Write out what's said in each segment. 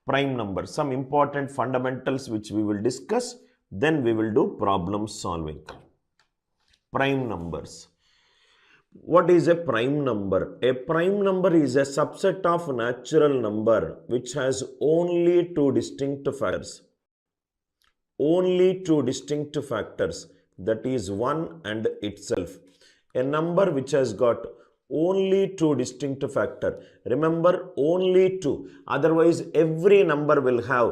prime numbers. Some important fundamentals which we will discuss. Then we will do problem solving. Prime numbers. What is a prime number? A prime number is a subset of natural number which has only two distinct factors. Only two distinct factors, that is 1 and itself. A number which has got only two distinct factors. Remember, only two. Otherwise, every number will have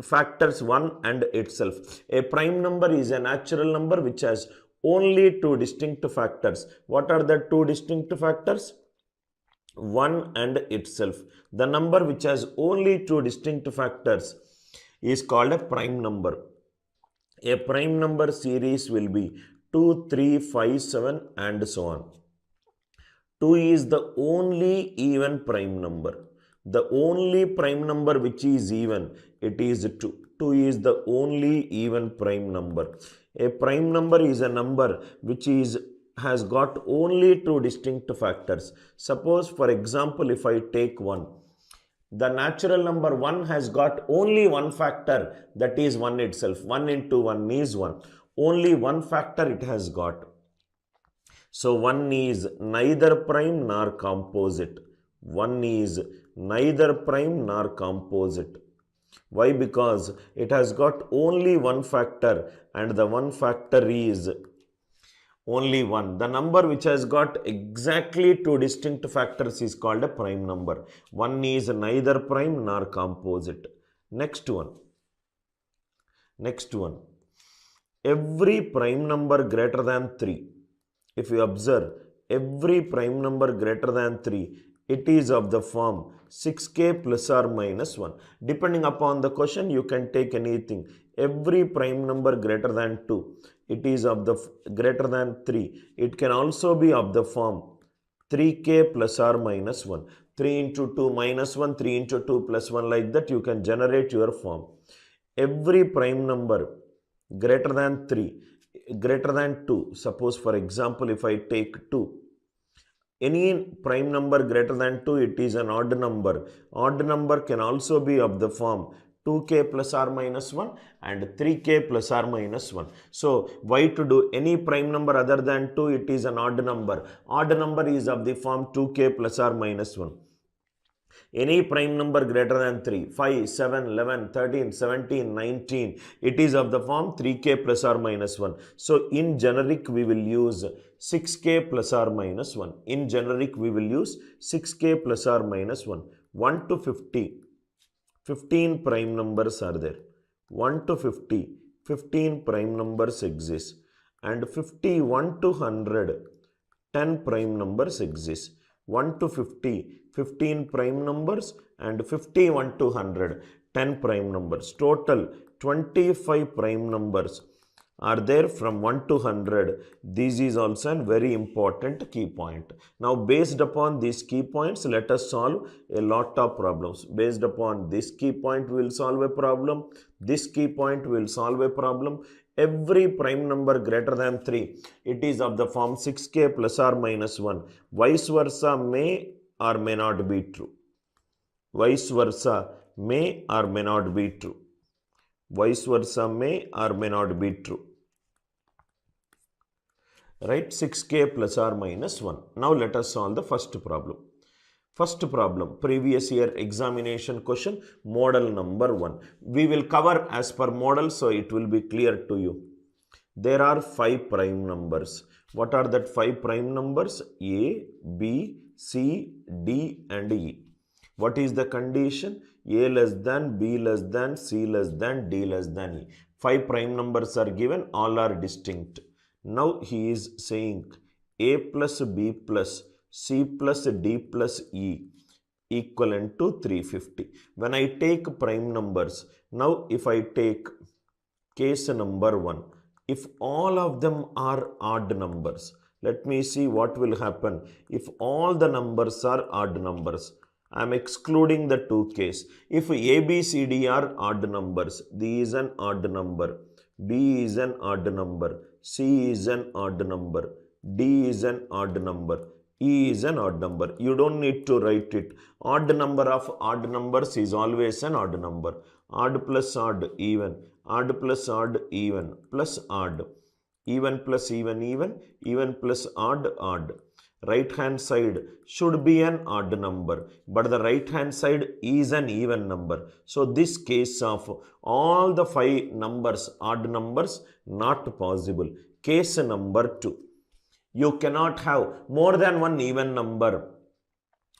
factors 1 and itself. A prime number is a natural number which has only two distinct factors. What are the two distinct factors? 1 and itself. The number which has only two distinct factors is called a prime number. A prime number series will be 2, 3, 5, 7 and so on. 2 is the only even prime number. The only prime number which is even, it is 2. 2 is the only even prime number. A prime number is a number which has got only two distinct factors. Suppose, for example, if I take 1, the natural number 1 has got only one factor, that is 1 itself. 1 into 1 is 1. Only one factor it has got. So 1 is neither prime nor composite. 1 is neither prime nor composite. Why? Because it has got only one factor, and the one factor is only 1. The number which has got exactly two distinct factors is called a prime number. 1 is neither prime nor composite. Next one. Every prime number greater than 3. If you observe, every prime number greater than 3, it is of the form 6k plus or minus 1. Depending upon the question, you can take anything. Every prime number greater than 2, it is of the greater than 3. It can also be of the form 3k plus or minus 1. 3 into 2 minus 1, 3 into 2 plus 1, like that you can generate your form. Every prime number greater than 3, greater than 2. Suppose, for example, if I take 2. Any prime number greater than 2, it is an odd number. Odd number can also be of the form 2k plus or minus 1 and 3k plus or minus 1. So, why to do any prime number other than 2, it is an odd number. Odd number is of the form 2k plus or minus 1. Any prime number greater than 3, 5, 7, 11, 13, 17, 19, it is of the form 3k plus or minus 1. So, in generic, we will use 6k plus or minus 1. In generic, we will use 6k plus or minus 1. 1 to 50, 15 prime numbers are there. 1 to 50, 15 prime numbers exist. And 51 to 100, 10 prime numbers exist. 1 to 50, 15 prime numbers, and 51 to 100, 10 prime numbers. Total 25 prime numbers are there from 1 to 100. This is also a very important key point. Now, based upon these key points, let us solve a lot of problems. Based upon this key point, we will solve a problem. This key point will solve a problem. Every prime number greater than 3, it is of the form 6k plus or minus 1. Vice versa may or may not be true. Vice versa may or may not be true. Vice versa may or may not be true. Right? 6k plus or minus 1. Now let us solve the first problem. First problem, previous year examination question, model number 1. We will cover as per model, so it will be clear to you. There are 5 prime numbers. What are that 5 prime numbers? A, B, C, D and E. What is the condition? A less than, B less than, C less than, D less than E. 5 prime numbers are given, all are distinct. Now he is saying A plus B plus C plus D plus E equivalent to 350. When I take prime numbers, now if I take case number 1, if all of them are odd numbers, let me see what will happen. If all the numbers are odd numbers, I am excluding the 2 case. If A, B, C, D are odd numbers, D is an odd number, B is an odd number, C is an odd number, D is an odd number. E is an odd number. You don't need to write it. Odd number of odd numbers is always an odd number. Odd plus odd, even. Odd plus odd, even. Plus odd. Even plus even, even. Even plus odd, odd. Right hand side should be an odd number, but the right hand side is an even number. So this case of all the 5 numbers, odd numbers, not possible. Case number 2. You cannot have more than one even number.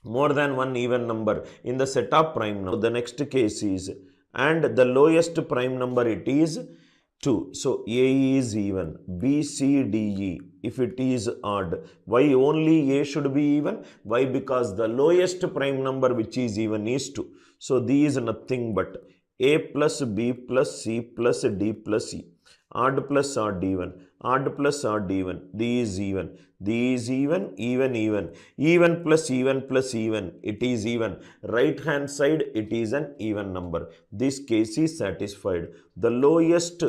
More than one even number in the set of prime numbers. The next case is, and the lowest prime number it is 2. So A is even, B, C, D, E. If it is odd, why only A should be even? Why? Because the lowest prime number which is even is 2. So these is nothing but A plus B plus C plus D plus E. Odd plus odd, even. Odd plus odd, even. These even. These even, even, even. Even plus even. It is even. Right hand side, it is an even number. This case is satisfied. The lowest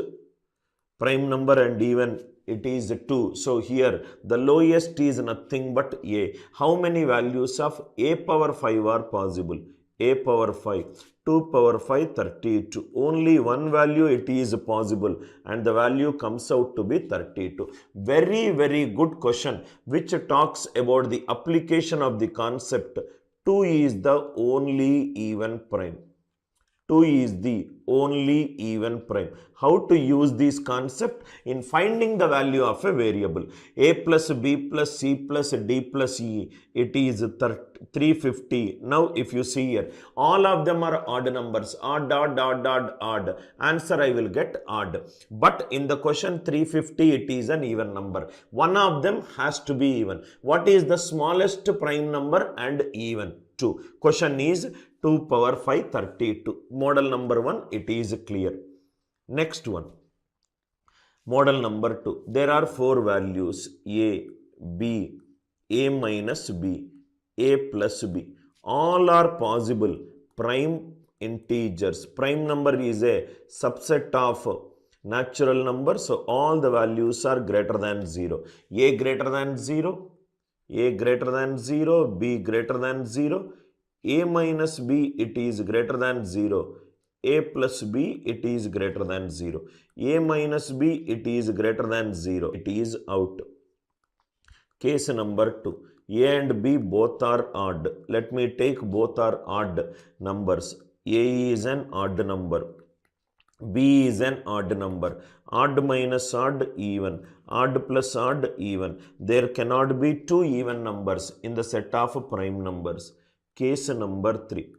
prime number and even it is 2. So here the lowest is nothing but A. How many values of A power 5 are possible? A power 5, 2 power 5, 32. Only one value it is possible and the value comes out to be 32. Very, very good question which talks about the application of the concept. 2 is the only even prime. 2 is the only even prime. How to use this concept in finding the value of a variable? A plus B plus C plus D plus E, it is 350. Now if you see here, all of them are odd numbers. Odd, odd, odd, odd, odd. Answer I will get odd. But in the question 350, it is an even number. One of them has to be even. What is the smallest prime number and even? 2. Question is 2 power 5, 32. Model number 1, it is clear. Next one. Model number 2. There are 4 values A, B, A minus B, A plus B. All are possible prime integers. Prime number is a subset of natural number. So all the values are greater than 0. A greater than 0. A greater than 0, B greater than 0, A minus B it is greater than 0, A plus B it is greater than 0, A minus B it is greater than 0, it is out. Case number 2, A and B both are odd. Let me take both are odd numbers. A is an odd number. B is an odd number. Odd minus odd, even. Odd plus odd, even. There cannot be 2 even numbers in the set of prime numbers. Case number 3.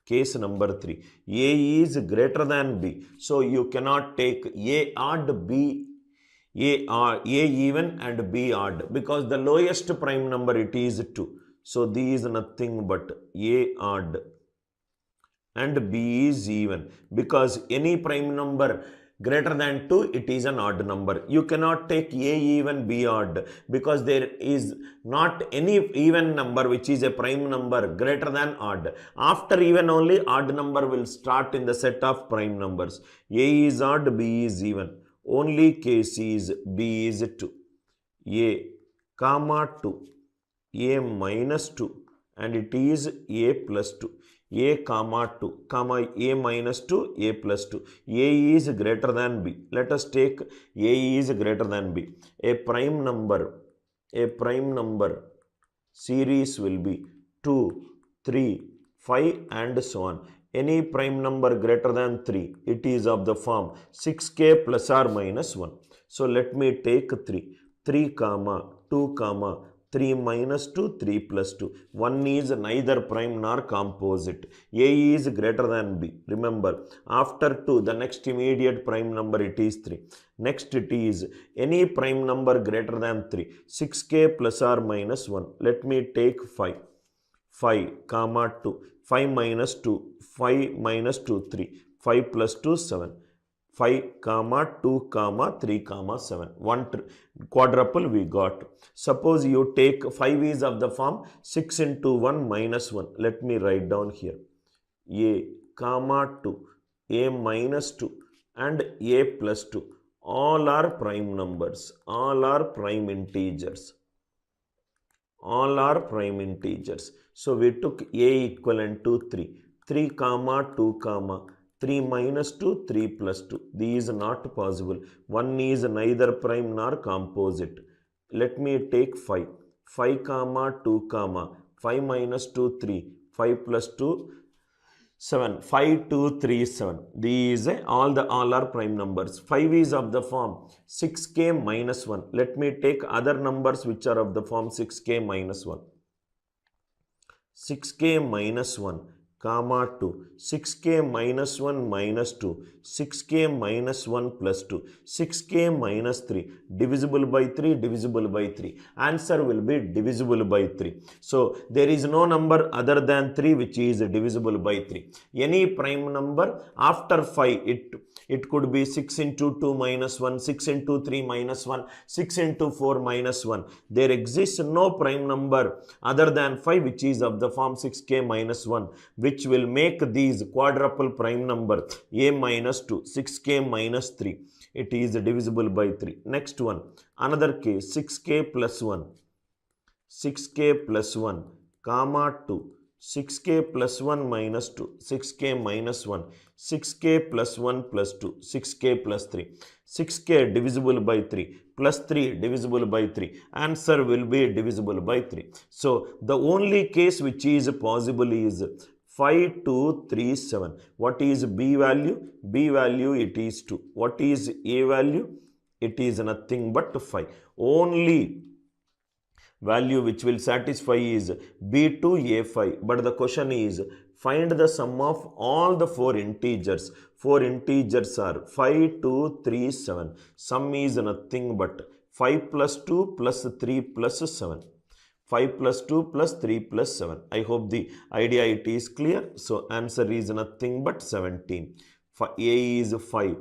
Case number 3. A is greater than B. So you cannot take A odd, B A even and B odd, because the lowest prime number it is 2. So these is nothing but A odd and B is even, because any prime number greater than 2, it is an odd number. You cannot take A even, B odd, because there is not any even number which is a prime number greater than odd. After even only odd number will start in the set of prime numbers. A is odd, B is even. Only case is B is 2. A comma 2, A minus 2, and it is A plus 2. A comma 2, comma A minus 2, A plus 2. A is greater than B. Let us take A is greater than B. A prime number series will be 2, 3, 5 and so on. Any prime number greater than 3, it is of the form 6k plus or minus 1. So let me take 3. 3 comma 2 comma 3 minus 2, 3 plus 2. 1 is neither prime nor composite. A is greater than B. Remember, after 2, the next immediate prime number it is 3. Next it is any prime number greater than 3. 6k plus or minus 1. Let me take 5. 5 comma 2. 5 minus 2. 5 minus 2, 3. 5 plus 2, 7. 5 comma 2 comma 3 comma 7. One quadruple we got. Suppose you take 5 is of the form 6 into 1 minus 1. Let me write down here. A comma 2, A minus 2 and A plus 2. All are prime numbers. All are prime integers. All are prime integers. So we took a equivalent to 3. 3 comma 2 comma 3 minus 2, 3 plus 2. These are not possible. 1 is neither prime nor composite. Let me take 5. 5 comma 2 comma 5 minus 2, 3. 5 plus 2, 7. 5, 2, 3, 7. These all are prime numbers. 5 is of the form 6k minus 1. Let me take other numbers which are of the form 6k minus 1. 6k minus 1 comma 2. 6k minus 1 minus 2. 6k minus 1 plus 2. 6k minus 3. Divisible by 3, divisible by 3. Answer will be divisible by 3. So, there is no number other than 3 which is divisible by 3. Any prime number after 5, it could be 6 into 2 minus 1, 6 into 3 minus 1, 6 into 4 minus 1. There exists no prime number other than 5 which is of the form 6k minus 1, which will make these quadruple prime number a minus 2, 6k minus 3. It is divisible by 3. Next one, another case, 6k plus 1, 6k plus 1, comma 2. 6k plus 1 minus 2, 6k minus 1, 6k plus 1 plus 2, 6k plus 3, 6k divisible by 3, plus 3 divisible by 3. Answer will be divisible by 3. So, the only case which is possible is 5, 2, 3, 7. What is B value? B value it is 2. What is A value? It is nothing but 5. Only value which will satisfy is B2 A5. But the question is, find the sum of all the 4 integers. 4 integers are 5, 2, 3, 7. Sum is nothing but 5 plus 2 plus 3 plus 7. 5 plus 2 plus 3 plus 7. I hope the idea it is clear. So, answer is nothing but 17. A is 5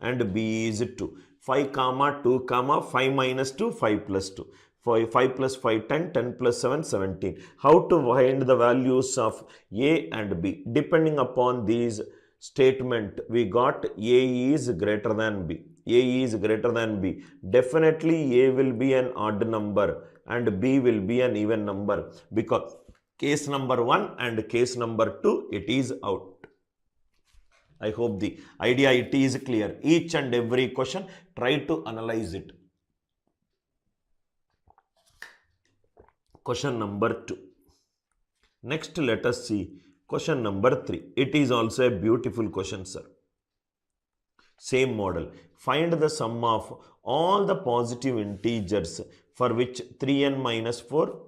and B is 2. 5 comma 2 comma 5 minus 2, 5 plus 2. 5 plus 5, 10, 10 plus 7, 17. How to find the values of A and B? Depending upon these statement, we got A is greater than B. A is greater than B. Definitely A will be an odd number and B will be an even number, because case number 1 and case number 2, it is out. I hope the idea it is clear. Each and every question, try to analyze it. Question number 2. Next, let us see question number 3. It is also a beautiful question, sir. Same model. Find the sum of all the positive integers for which 3n minus 4.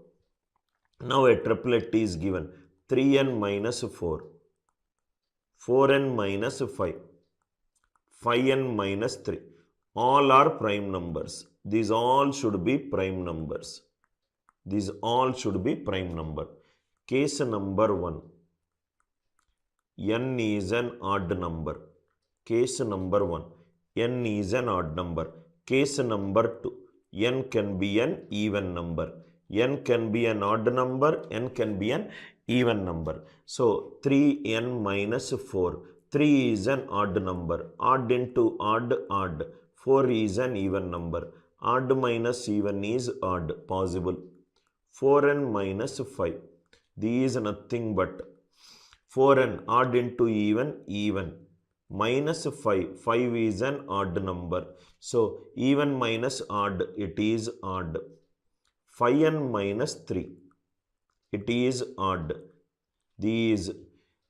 Now a triplet is given. 3n minus 4. 4n minus 5. 5n minus 3. All are prime numbers. These all should be prime numbers. These all should be prime number. Case number 1. N is an odd number. Case number 1. N is an odd number. Case number 2. N can be an even number. N can be an odd number. N can be an even number. So, 3n minus 4. 3 is an odd number. Odd into odd, odd. 4 is an even number. Odd minus even is odd, possible. 4n minus 5. These is nothing but 4n odd into even, even. Minus 5. 5 is an odd number. So, even minus odd, it is odd. 5n minus 3. It is odd. These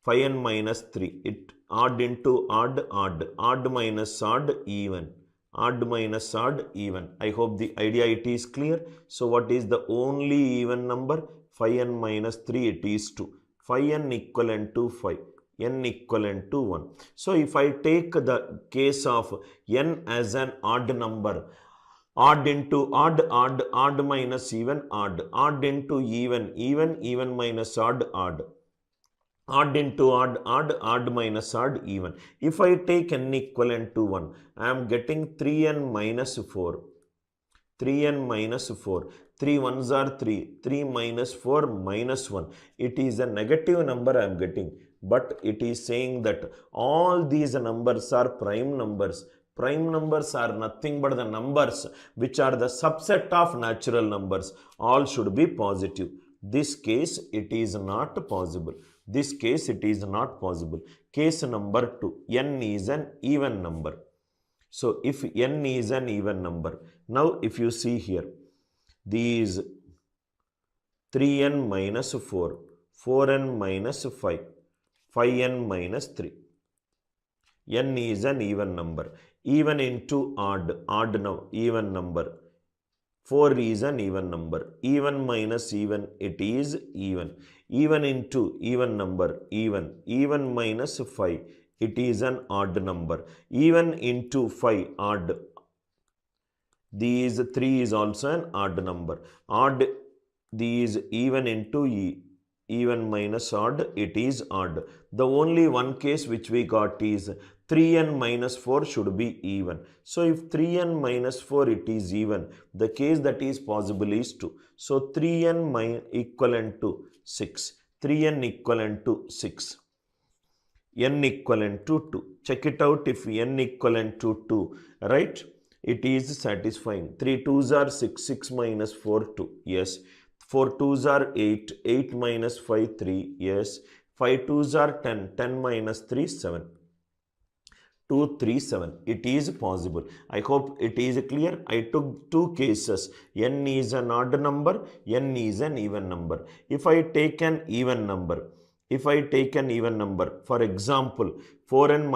5n minus 3. It odd into odd, odd. Odd minus odd, even. Odd minus odd, even. I hope the idea it is clear. So, what is the only even number? 5n minus 3, it is 2. 5n equivalent to 5. N equivalent to 1. So, if I take the case of n as an odd number, odd into odd, odd, odd minus even, odd. Odd into even, even, even minus odd, odd. Odd into odd, odd, odd minus odd, even. If I take n equivalent to 1, I am getting 3n minus 4. 3n minus 4. 3 ones are 3. 3 minus 4 minus 1. It is a negative number I am getting. But it is saying that all these numbers are prime numbers. Prime numbers are nothing but the numbers which are the subset of natural numbers. All should be positive. This case it is not possible. This case it is not possible. Case number 2. N is an even number. So if n is an even number, now if you see here, these 3n minus 4, 4n minus 5, 5n minus 3. N is an even number. Even into odd even number. 4 is an even number. Even minus even, it is even. Even into even number, even. Even minus 5, it is an odd number. Even into 5, odd. These 3 is also an odd number. Odd, these even into even minus odd, it is odd. The only one case which we got is 3n minus 4 should be even. So if 3n minus 4 it is even, the case that is possible is 2. So 3n equivalent to 6. 3n equivalent to 6. N equivalent to 2. Check it out if n equivalent to 2, right? It is satisfying. 3 2s are 6, 6 minus 4, 2. Yes. 4 2s are 8, 8 minus 5, 3. Yes. 5 2s are 10, 10 minus 3, 7. 2, 3, 7. It is possible. I hope it is clear. I took two cases. N is an odd number, n is an even number. If I take an even number, for example, 4n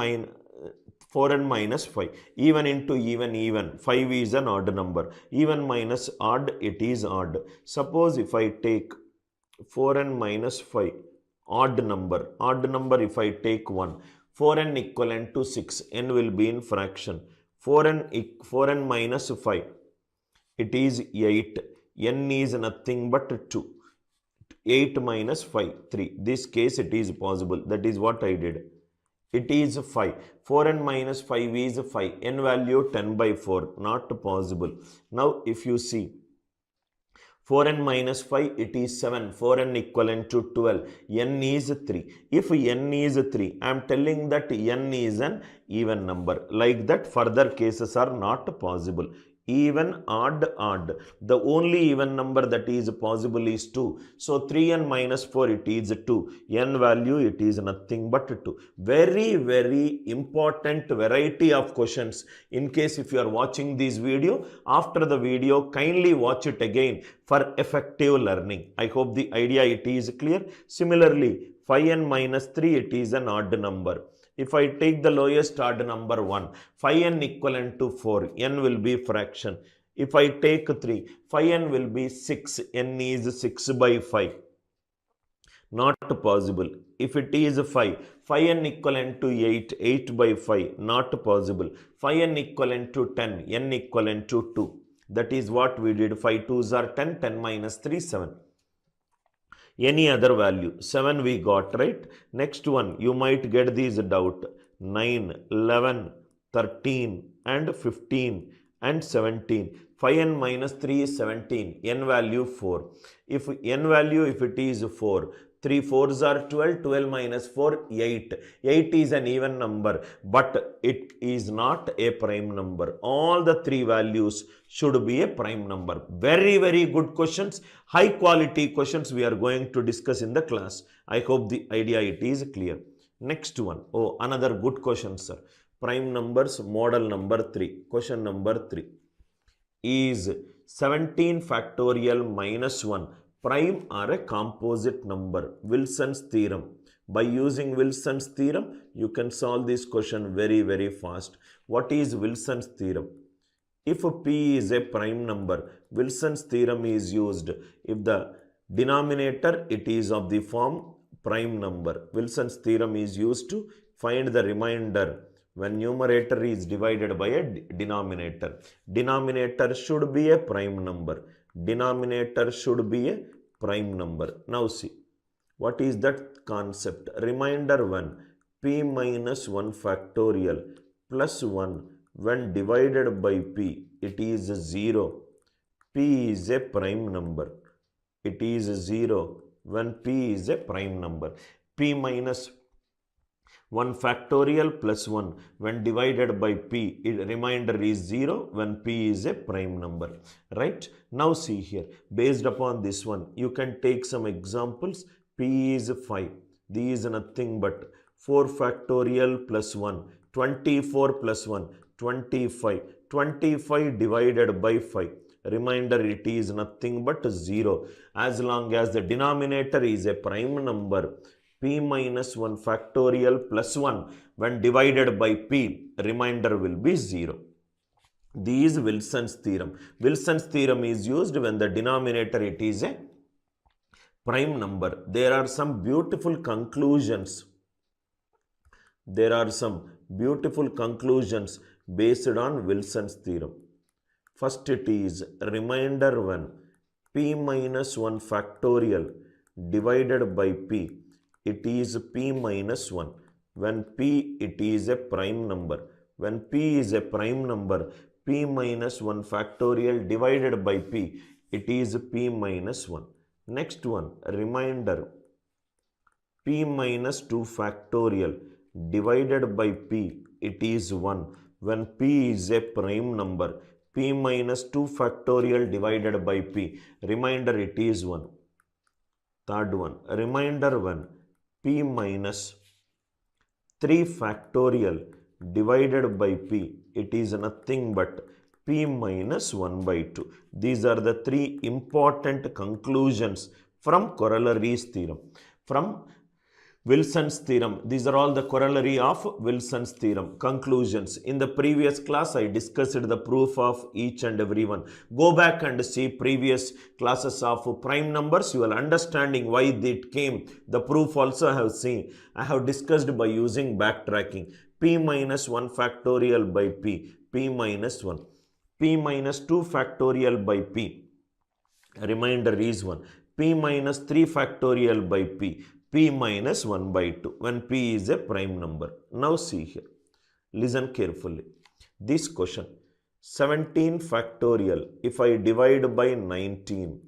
minus 5, even into even, 5 is an odd number, even minus odd, it is odd. Suppose if I take 4n minus 5, odd number if I take 1, 4n equivalent to 6, n will be in fraction. 4n minus 5, it is 8, n is nothing but 2. 8 minus 5, 3. This case it is possible. That is what I did. It is 5. 4n minus 5 is 5. N value 10 by 4. Not possible. Now if you see 4n minus 5, it is 7. 4n equivalent to 12. N is 3. If n is 3, I am telling that n is an even number. Like that, further cases are not possible. Even, odd, odd. The only even number that is possible is 2. So 3n minus 4, it is 2. N value, it is nothing but 2. Very, very important variety of questions. In case if you are watching this video, after the video, kindly watch it again for effective learning. I hope the idea it is clear. Similarly, 5n minus 3, it is an odd number. If I take the lowest odd number 1, 5n equivalent to 4, n will be fraction. If I take 3, 5n will be 6, n is 6 by 5. Not possible. If it is 5, 5n equivalent to 8, 8 by 5, not possible. 5n equivalent to 10, n equivalent to 2. That is what we did. 5 2s are 10, 10 minus 3, 7. Any other value, 7 we got, right? Next one, you might get these doubt, 9, 11, 13 and 15 and 17. 5n minus 3 is 17, n value 4. If n value, if it is 4, 3 4s are 12, 12 minus 4, 8. 8 is an even number, but it is not a prime number. All the three values should be a prime number. Very, very good questions. High quality questions we are going to discuss in the class. I hope the idea it is clear. Next one. Oh, another good question, sir. Prime numbers, model number 3. Question number 3. Is 17 factorial minus 1 prime or a composite number? Wilson's theorem. By using Wilson's theorem, you can solve this question very, very fast. What is Wilson's theorem? If p is a prime number, Wilson's theorem is used. If the denominator, it is of the form prime number. Wilson's theorem is used to find the remainder when numerator is divided by a denominator. Denominator should be a prime number. Denominator should be a prime number. Now see, what is that concept? Remainder when p minus 1 factorial plus 1 when divided by p, it is 0. P is a prime number. It is 0 when p is a prime number. P minus 1 factorial plus 1 when divided by p, remainder is 0 when p is a prime number, right? Now see here, based upon this one, you can take some examples. P is 5. These is nothing but 4 factorial plus 1, 24 plus 1, 25. 25 divided by 5. Remainder it is nothing but 0. As long as the denominator is a prime number, p minus 1 factorial plus 1 when divided by p, remainder will be 0. This is Wilson's theorem. Wilson's theorem is used when the denominator it is a prime number. There are some beautiful conclusions. There are some beautiful conclusions based on Wilson's theorem. First it is remainder when p minus 1 factorial divided by p, it is p minus 1. When p it is a prime number. When p is a prime number, p minus 1 factorial divided by p, it is p minus 1. Next one, remainder p minus 2 factorial divided by p, it is 1. When p is a prime number, p minus 2 factorial divided by p, remainder it is 1. Third one, remainder when p minus 3 factorial divided by p, it is nothing but p minus 1 by 2. These are the three important conclusions from corollaries theorem. From Wilson's theorem, these are all the corollary of Wilson's theorem conclusions. In the previous class, I discussed the proof of each and every one. Go back and see previous classes of prime numbers. You will understanding why it came. The proof also I have seen. I have discussed by using backtracking. P minus 1 factorial by p, p minus 1. P minus 2 factorial by p, remainder is 1. P minus 3 factorial by p, p minus 1 by 2 when p is a prime number. Now see here, listen carefully. This question, 17 factorial, if I divide by 19,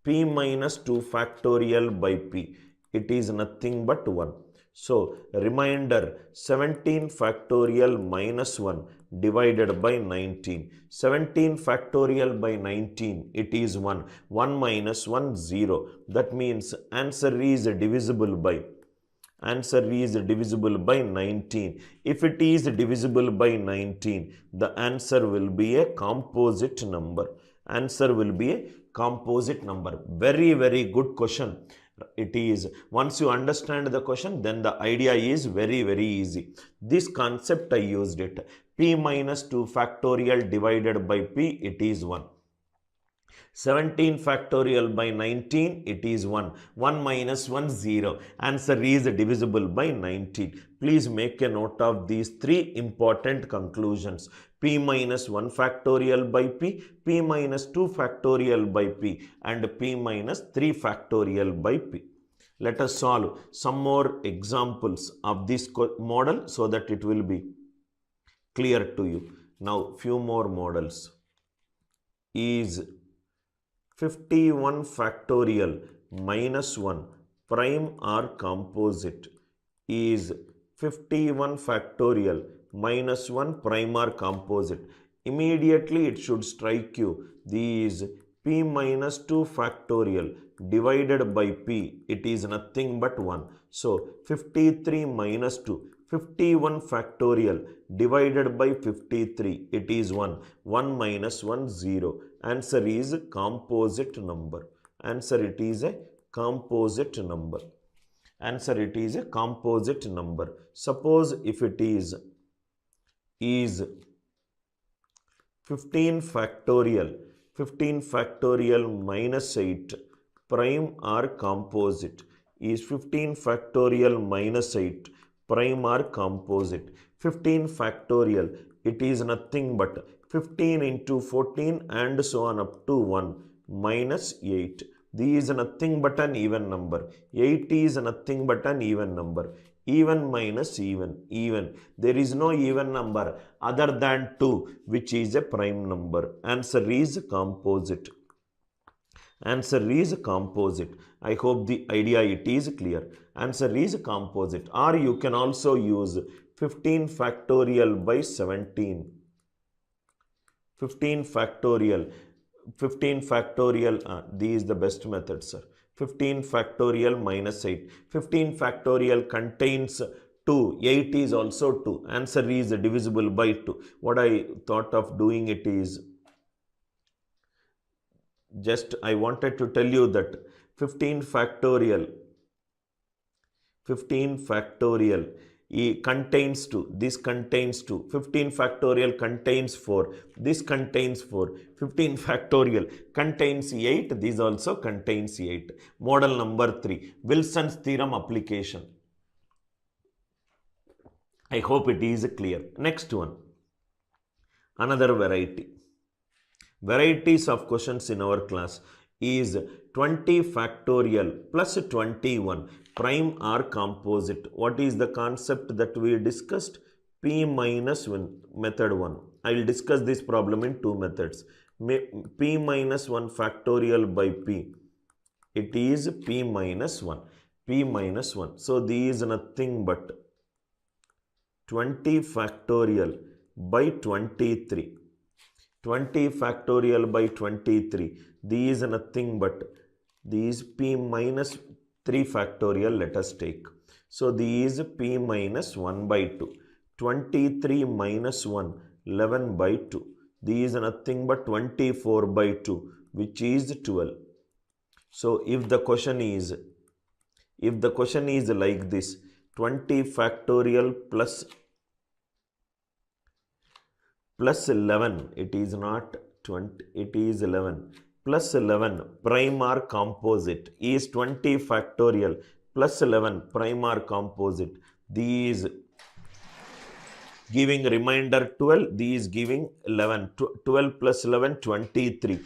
p minus 2 factorial by p, it is nothing but 1. So remainder 17 factorial minus 1 divided by 19. 17 factorial by 19, it is 1. 1 minus 1, 0. That means answer is divisible by. Answer is divisible by 19. If it is divisible by 19, the answer will be a composite number. Answer will be a composite number. Very, very good question. It is, once you understand the question, then the idea is very, very easy. This concept I used it. P minus 2 factorial divided by p, it is 1. 17 factorial by 19, it is 1. 1 minus 1, 0. Answer is divisible by 19. Please make a note of these three important conclusions. P minus 1 factorial by p, p minus 2 factorial by p, and p minus 3 factorial by p. Let us solve some more examples of this model so that it will be clear to you. Now, few more models. Is 51 factorial minus 1 prime or composite? Is 51 factorial minus 1 prime or composite? Immediately it should strike you. These p minus 2 factorial divided by p, it is nothing but 1. So 53 minus 2. 51 factorial divided by 53, it is 1. 1 minus 1, 0. Answer is composite number. Answer it is a composite number. Answer it is a composite number. Suppose if it is 15 factorial minus 8 prime or composite. Is 15 factorial minus 8 prime or composite? 15 factorial, it is nothing but 15 into 14 and so on up to 1 minus 8. This is nothing but an even number. 8 is nothing but an even number. Even minus even, even. There is no even number other than 2 which is a prime number. Answer is composite. Answer is composite. I hope the idea it is clear. Answer is composite. Or you can also use 15 factorial by 17. 15 factorial. 15 factorial, this is the best method, sir. 15 factorial minus 8. 15 factorial contains 2. 8 is also 2. Answer is divisible by 2. What I thought of doing it is, just I wanted to tell you that 15 factorial contains 2, this contains 2, 15 factorial contains 4, this contains 4, 15 factorial contains 8, this also contains 8. Model number 3, Wilson's theorem application. I hope it is clear. Next one, another variety. Varieties of questions in our class is 20 factorial plus 21 prime or composite. What is the concept that we discussed? P minus 1, method 1. I will discuss this problem in two methods. P minus 1 factorial by P. It is P minus 1. P minus 1. So, this is nothing but 20 factorial by 23. 20 factorial by 23. These is nothing but these P minus 3 factorial let us take. So, these P minus 1 by 2. 23 minus 1, 11 by 2. These is nothing but 24 by 2, which is 12. So, if the question is like this, 20 factorial plus 11, it is not 20, it is 11, plus 11 prime or composite is 20 factorial plus 11 prime or composite. These giving remainder 12, these giving 11, 12 plus 11, 23.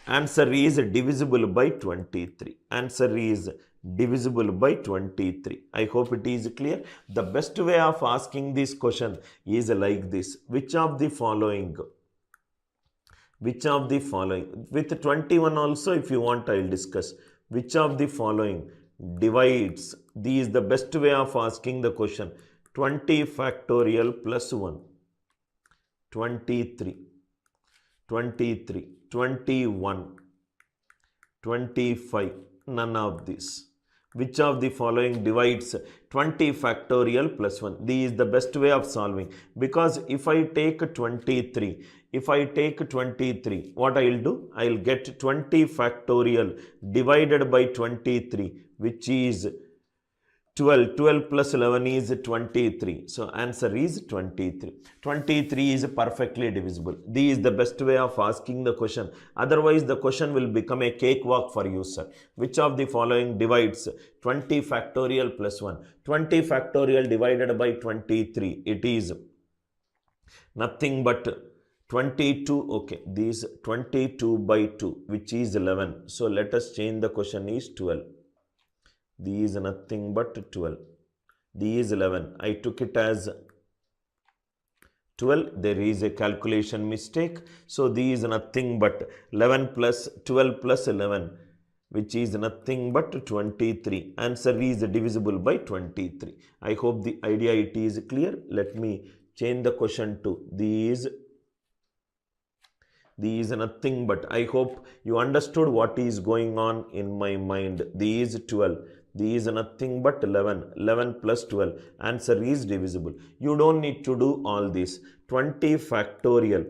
Answer is divisible by 23. Answer is divisible by 23. I hope it is clear. The best way of asking this question is like this. Which of the following? With 21 also, if you want, I will discuss. Which of the following divides? This is the best way of asking the question. 20 factorial plus 1. 23. 21. 25. None of this. Which of the following divides 20 factorial plus 1? This is the best way of solving. Because if I take 23, what I will do? I will get 20 factorial divided by 23, which is 12. 12 plus 11 is 23. So, answer is 23. 23 is perfectly divisible. This is the best way of asking the question. Otherwise, the question will become a cakewalk for you, sir. Which of the following divides 20 factorial plus 1? 20 factorial divided by 23. It is nothing but 22. Okay, this 22 by 2, which is 11. So, let us change the question is 12. These is nothing but 12. These is 11. I took it as 12. There is a calculation mistake. So, these is nothing but 11 plus 12 plus 11, which is nothing but 23. Answer is divisible by 23. I hope the idea it is clear. Let me change the question to these. These is nothing but, I hope you understood what is going on in my mind. These 12. These is nothing but 11. 11 plus 12. Answer is divisible. You don't need to do all this. 20 factorial.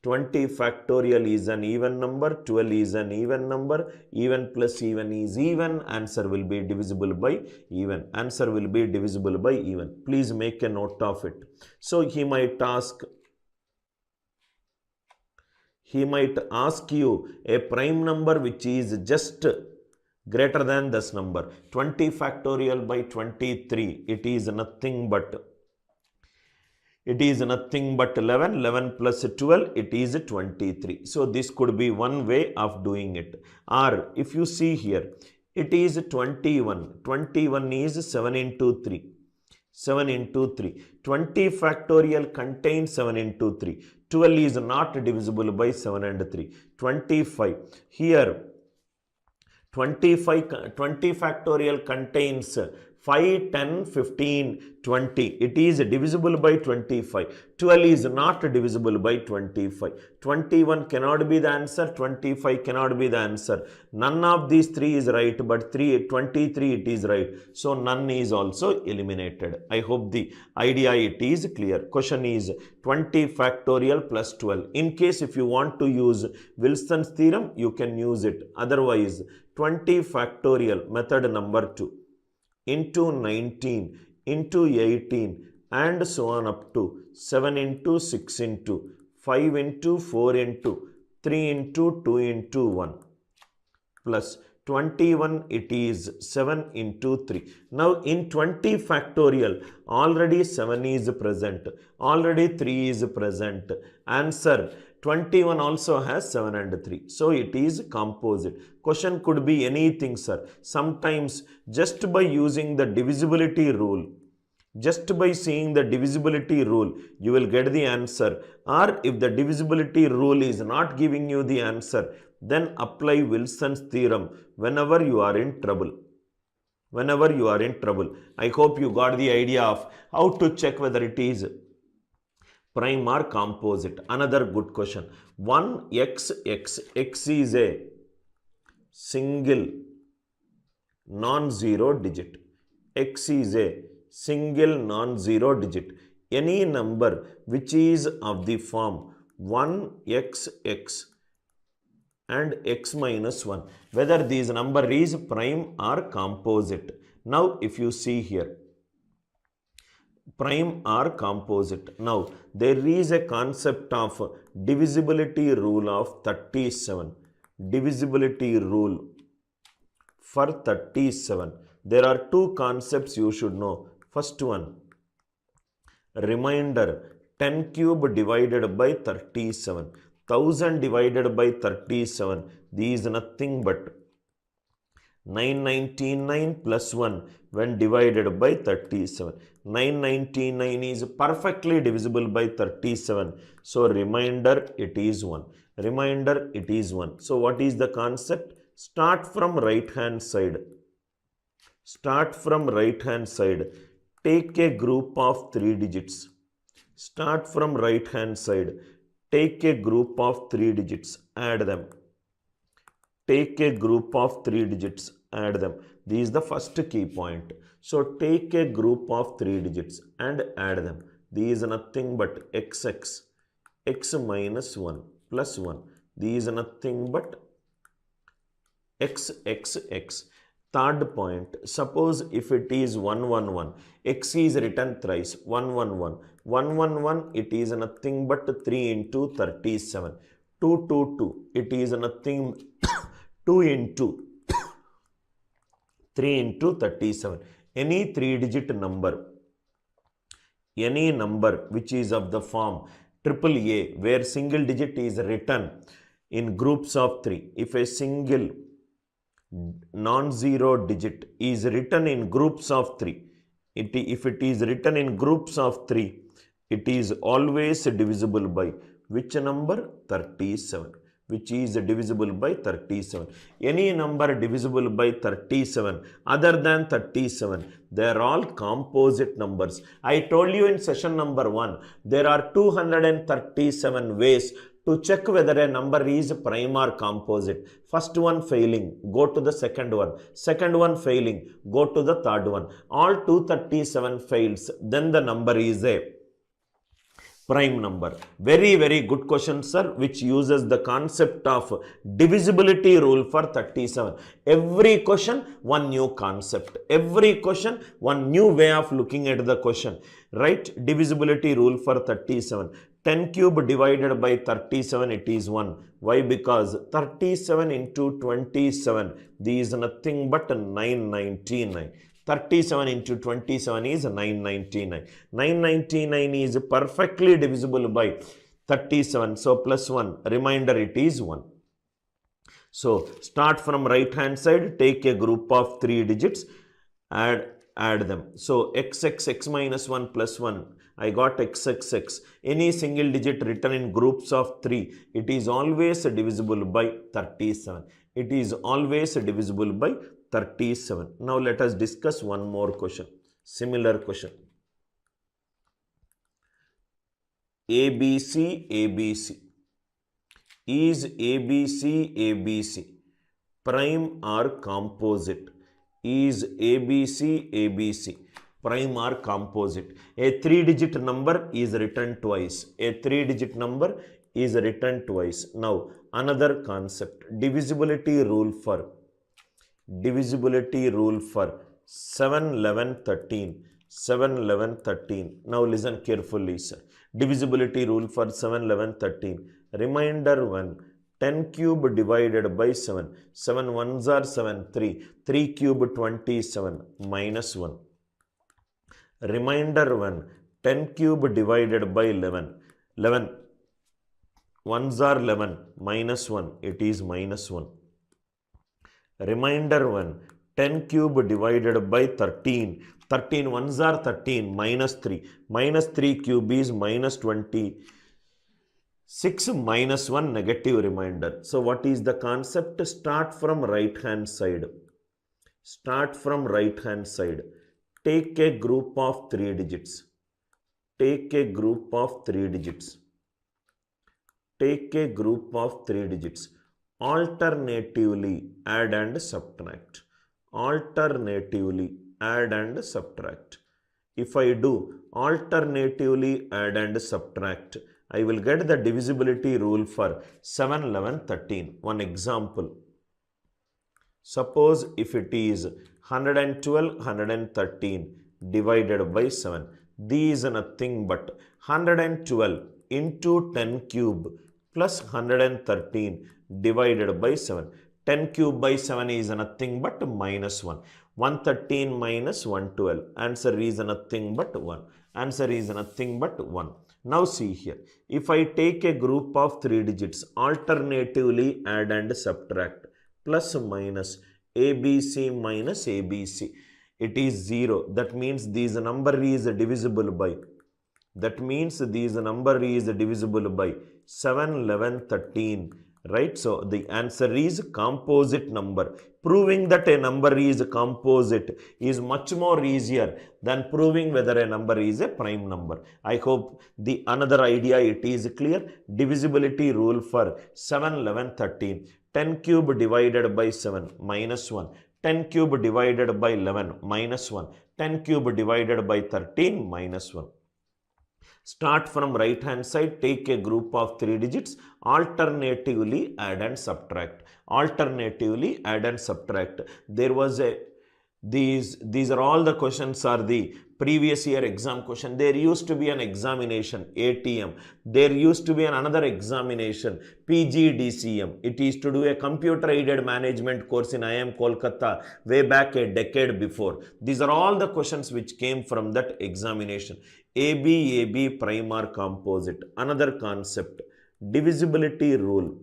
20 factorial is an even number. 12 is an even number. Even plus even is even. Answer will be divisible by even. Answer will be divisible by even. Please make a note of it. So, he might ask you a prime number which is just greater than this number. 20 factorial by 23, it is nothing but 11. 11 plus 12, it is 23. So, this could be one way of doing it. Or if you see here, it is 21. 21 is 7 into 3. 7 into 3. 20 factorial contains 7 into 3. 12 is not divisible by 7 and 3. 25. Here, 20 factorial contains 5, 10, 15, 20. It is divisible by 25. 12 is not divisible by 25. 21 cannot be the answer. 25 cannot be the answer. None of these three is right, but 23 it is right. So none is also eliminated. I hope the idea it is clear. Question is 20 factorial plus 12. In case if you want to use Wilson's theorem, you can use it. Otherwise, 20 factorial method number 2 into 19 into 18 and so on up to 7 into 6 into 5 into 4 into 3 into 2 into 1 plus 21 it is 7 into 3. Now in 20 factorial already 7 is present, already 3 is present. Answer 21 also has 7 and 3. So it is composite. Question could be anything, sir. Sometimes just by using the divisibility rule, just by seeing the divisibility rule, you will get the answer. Or if the divisibility rule is not giving you the answer, then apply Wilson's theorem whenever you are in trouble. Whenever you are in trouble. I hope you got the idea of how to check whether it is prime or composite. Another good question. 1x, x is a single non-zero digit. X is a single non-zero digit. Any number which is of the form 1x and x minus 1. Whether this number is prime or composite. Now if you see here, prime or composite. Now there is a concept of divisibility rule of 37. Divisibility rule for 37. There are two concepts you should know. First one, remainder 10 cube divided by 37. 1000 divided by 37. This is nothing but 999 plus 1 when divided by 37. 999 is perfectly divisible by 37. So remainder it is 1. Remainder it is 1. So what is the concept? Start from right hand side. Start from right hand side. Take a group of 3 digits. Start from right hand side. Take a group of 3 digits. Add them. Take a group of 3 digits, add them. This is the first key point. So take a group of 3 digits and add them. This is nothing but xx, x minus 1 plus 1. This is nothing but xxx. Third point, suppose if it is 111, x is written thrice, 111. 111, it is nothing but 3 into 37. 222, it is nothing 2 into 3 into 37. Any 3-digit number, any number which is of the form AAA, where single digit is written in groups of 3. If a single non-zero digit is written in groups of 3, if it is written in groups of 3, it is always divisible by which number? 37. Which is divisible by 37. Any number divisible by 37 other than 37, they are all composite numbers. I told you in session number 1, there are 237 ways to check whether a number is prime or composite. First one failing, go to the second one. Second one failing, go to the third one. All 237 fails, then the number is a prime number. Very, very good question, sir, which uses the concept of divisibility rule for 37. Every question, one new concept. Every question, one new way of looking at the question. Right? Divisibility rule for 37. 10 cube divided by 37, it is 1. Why? Because 37 into 27, this is nothing but 999. 37 into 27 is 999. 999 is perfectly divisible by 37. So plus 1, remainder it is 1. So start from right hand side, take a group of 3 digits, add add them. So x minus 1 plus 1, I got x. Any single digit written in groups of 3, it is always divisible by 37. It is always divisible by 37. Now let us discuss one more question. Similar question. ABC. Is ABC prime or composite? Is ABC prime or composite? A 3-digit number is written twice. A 3-digit number is written twice. Now another concept, divisibility rule for 7, 11, 13. 7, 11, 13. Now listen carefully, sir. Divisibility rule for 7, 11, 13. Reminder 1. 10 cube divided by 7. 7 ones are 7, 3. 3 cube 27 minus 1. Reminder 1. 10 cube divided by 11. 11 ones are 11 minus 1. It is minus 1. Reminder 1. 10 cube divided by 13. 13 ones are 13 minus 3. Minus 3 cube is minus 20. 6 minus 1 negative remainder. So what is the concept? Start from right hand side. Start from right hand side. Take a group of 3 digits. Take a group of 3 digits. Take a group of 3 digits. Alternatively add and subtract. Alternatively add and subtract. If I do alternatively add and subtract, I will get the divisibility rule for 7, 11, 13. One example. Suppose if it is 112, 113 divided by 7. These are nothing but 112 into 10 cube plus 113 divided by 7. 10 cube by 7 is nothing but minus 1. 113 minus 112. Answer is nothing but 1. Answer is nothing but 1. Now see here. If I take a group of 3 digits, alternatively add and subtract. Plus Minus ABC minus ABC. It is 0. That means this number is divisible by. That means this number is divisible by 7, 11, 13. Right? So the answer is composite number. Proving that a number is composite is much more easier than proving whether a number is a prime number. I hope the another idea it is clear. Divisibility rule for 7, 11, 13. 10 cube divided by 7 minus 1. 10 cube divided by 11 minus 1. 10 cube divided by 13 minus 1. Start from right hand side, take a group of 3 digits, alternatively add and subtract. Alternatively add and subtract. There was a, these are all the questions are the previous year exam question. There used to be an examination, ATM. There used to be another examination, PGDCM. It is to do a computer aided management course in IIM Kolkata way back a decade before. These are all the questions which came from that examination. AB prime or composite. Another concept, divisibility rule.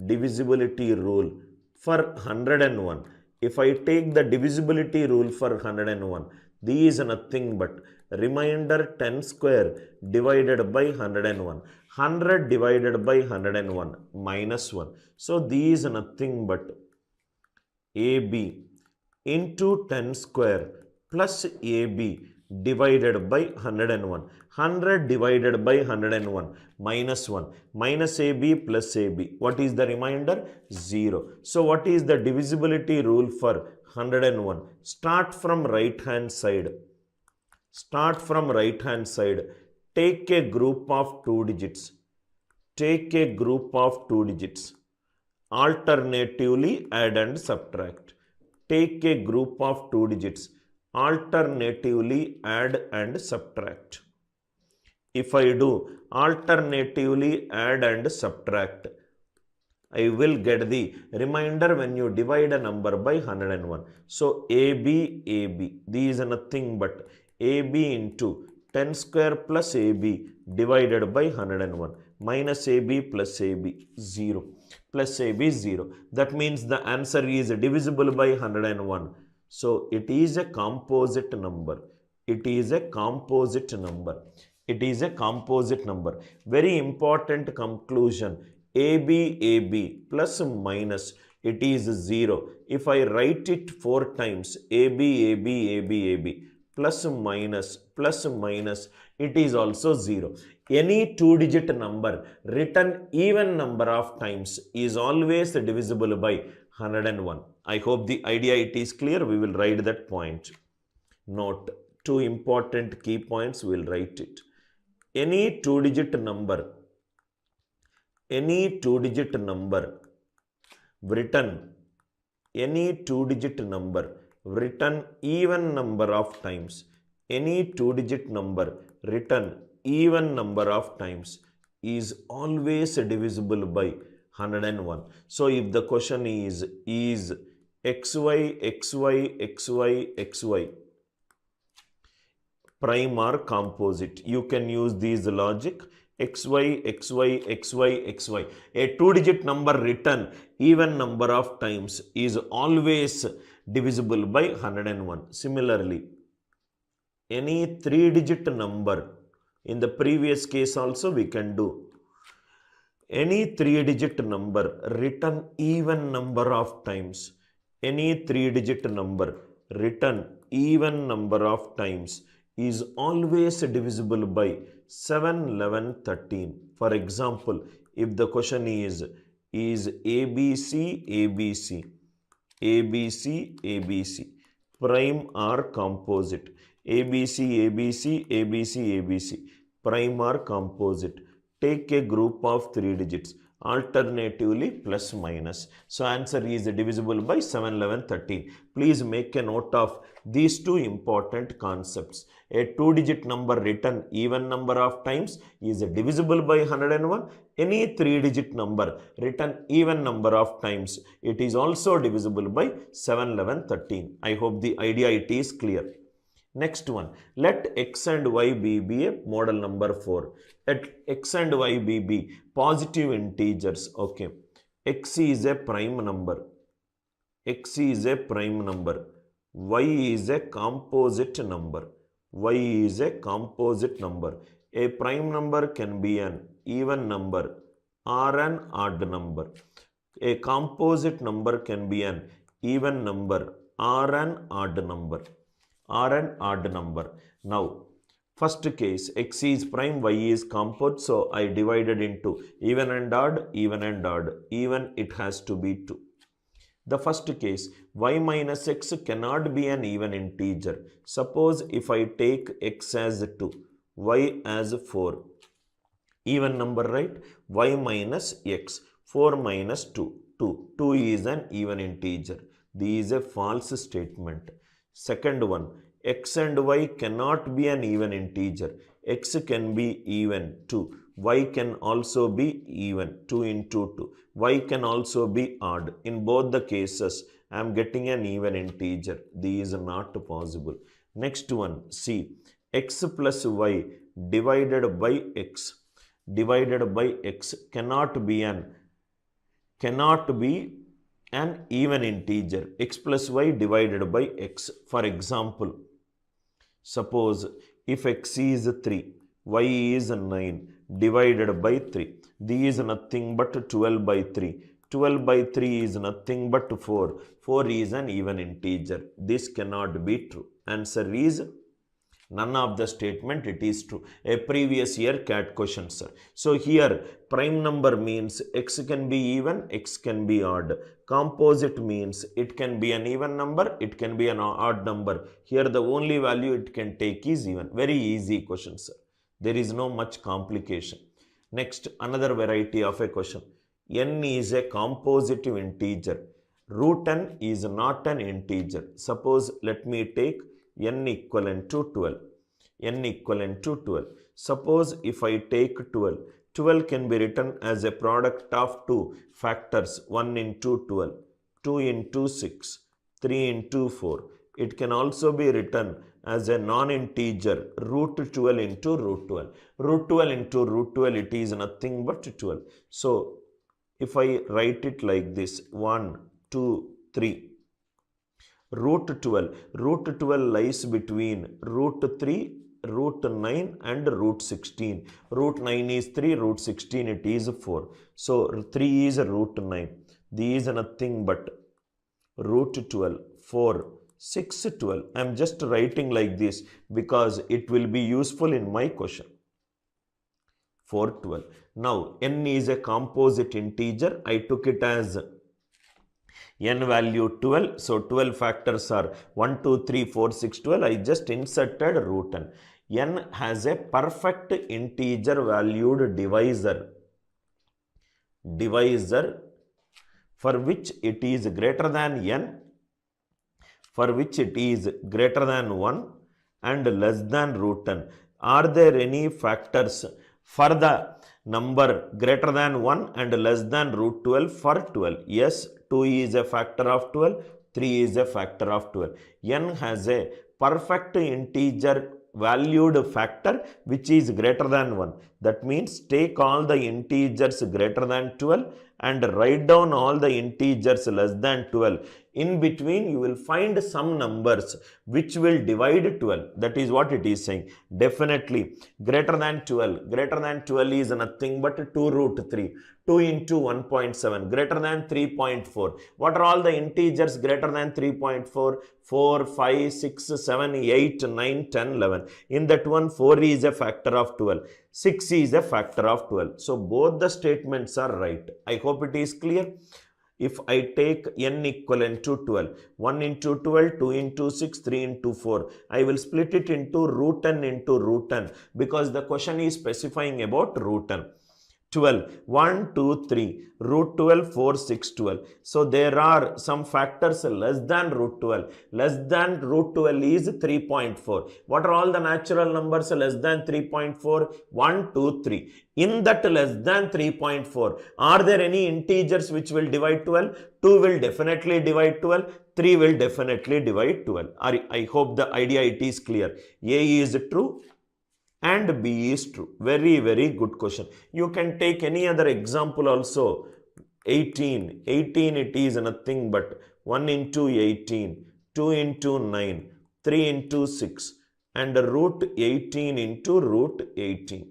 Divisibility rule for 101. If I take the divisibility rule for 101, these is nothing but remainder 10 square divided by 101. 100 divided by 101 minus 1. So these is nothing but AB into 10 square plus AB divided by 101. 100 divided by 101 minus 1. Minus AB plus AB. What is the remainder? 0. So what is the divisibility rule for 101? Start from right hand side. Start from right hand side. Take a group of 2 digits. Take a group of 2 digits. Alternatively add and subtract. Take a group of 2 digits. Alternatively add and subtract. If I do alternatively add and subtract, I will get the remainder when you divide a number by 101. So AB, these are nothing but AB into 10 square plus AB divided by 101 minus AB plus AB 0 plus AB 0. That means the answer is divisible by 101. So it is a composite number. It is a composite number. It is a composite number. Very important conclusion. AB plus minus, it is 0. If I write it 4 times, AB plus minus, it is also 0. Any 2-digit number written even number of times is always divisible by 101. I hope the idea it is clear. We will write that point. Note 2 important key points. We will write it. Any 2-digit number written even number of times, any 2-digit number written even number of times is always divisible by 101. So if the question is xy prime or composite, you can use these logic. xy. A 2-digit number written even number of times is always divisible by 101. Similarly, any 3-digit number, in the previous case also we can do. Any 3-digit number written even number of times, any 3-digit number written even number of times is always divisible by 7, 11, 13. For example, if the question is ABC, prime or composite, ABC, prime or composite, take a group of 3 digits, alternatively plus minus. So answer is divisible by 7, 11, 13. Please make a note of these two important concepts. A 2-digit number written even number of times is divisible by 101. Any 3-digit number written even number of times, it is also divisible by 7, 11, 13. I hope the idea it is clear. Next one, let x and y be a model number 4. Let x and y be positive integers. Okay, x is a prime number. X is a prime number. Y is a composite number. Y is a composite number. A prime number can be an even number or an odd number. A composite number can be an even number or an odd number. Now, first case, x is prime, y is composite, so I divided into even and odd. Even it has to be 2. The first case, y minus x cannot be an even integer. Suppose if I take x as 2, y as 4. Even number, right? Y minus x, 4 minus 2. 2 is an even integer. This is a false statement. Second one, x and y cannot be an even integer. X can be even 2. Y can also be even 2 into 2. Y can also be odd. In both the cases, I am getting an even integer. This is not possible. Next one, C. X plus y divided by x cannot be an even integer. X plus y divided by x. For example, suppose if x is 3, y is 9 divided by 3. This is nothing but 12 by 3. 12 by 3 is nothing but 4. 4 is an even integer. This cannot be true. Answer is none of the statement it is true. A previous year CAT question, sir. So here prime number means x can be even, x can be odd. Composite means it can be an even number, it can be an odd number. Here the only value it can take is even. Very easy question, sir. There is no much complication. Next, another variety of a question. N is a compositive integer. Root n is not an integer. Suppose let me take n equivalent to 12. Suppose if I take 12 can be written as a product of two factors, 1 into 12, 2 into 6, 3 into 4. It can also be written as a non-integer, root 12 into root 12. Root 12 into root 12, it is nothing but 12. So if I write it like this, 1, 2, 3. Root 12. Root 12 lies between root 3, root 9 and root 16. Root 9 is 3, root 16 it is 4. So 3 is root 9. These is nothing but root 12, 4, 6, 12. I am just writing like this because it will be useful in my question. 4, 12. Now n is a composite integer. I took it as n value 12. So 12 factors are 1, 2, 3, 4, 6, 12. I just inserted root n. N has a perfect integer valued divisor. For which it is greater than n, for which it is greater than 1 and less than root n. Are there any factors for the number greater than 1 and less than root 12 for 12? Yes, 2 is a factor of 12, 3 is a factor of 12. N has a perfect integer valued factor which is greater than 1. That means take all the integers greater than 12 and write down all the integers less than 12. In between you will find some numbers which will divide 12. That is what it is saying. Definitely greater than 12. Greater than 12 is nothing but 2 root 3. 2 into 1.7 greater than 3.4. What are all the integers greater than 3.4? 4, 5, 6, 7, 8, 9, 10, 11. In that one 4 is a factor of 12. 6 is a factor of 12. So both the statements are right. I hope it is clear. If I take n equivalent to 12, 1 into 12, 2 into 6, 3 into 4, I will split it into root n into root n because the question is specifying about root n. 12, 1, 2, 3, root 12, 4, 6, 12. So there are some factors less than root 12. Less than root 12 is 3.4. What are all the natural numbers less than 3.4? 1, 2, 3. In that less than 3.4, are there any integers which will divide 12? 2 will definitely divide 12. 3 will definitely divide 12. I hope the idea it is clear. A is true and B is true. Very, very good question. You can take any other example also. 18. 18 it is nothing but 1 into 18, 2 into 9, 3 into 6 and root 18 into root 18.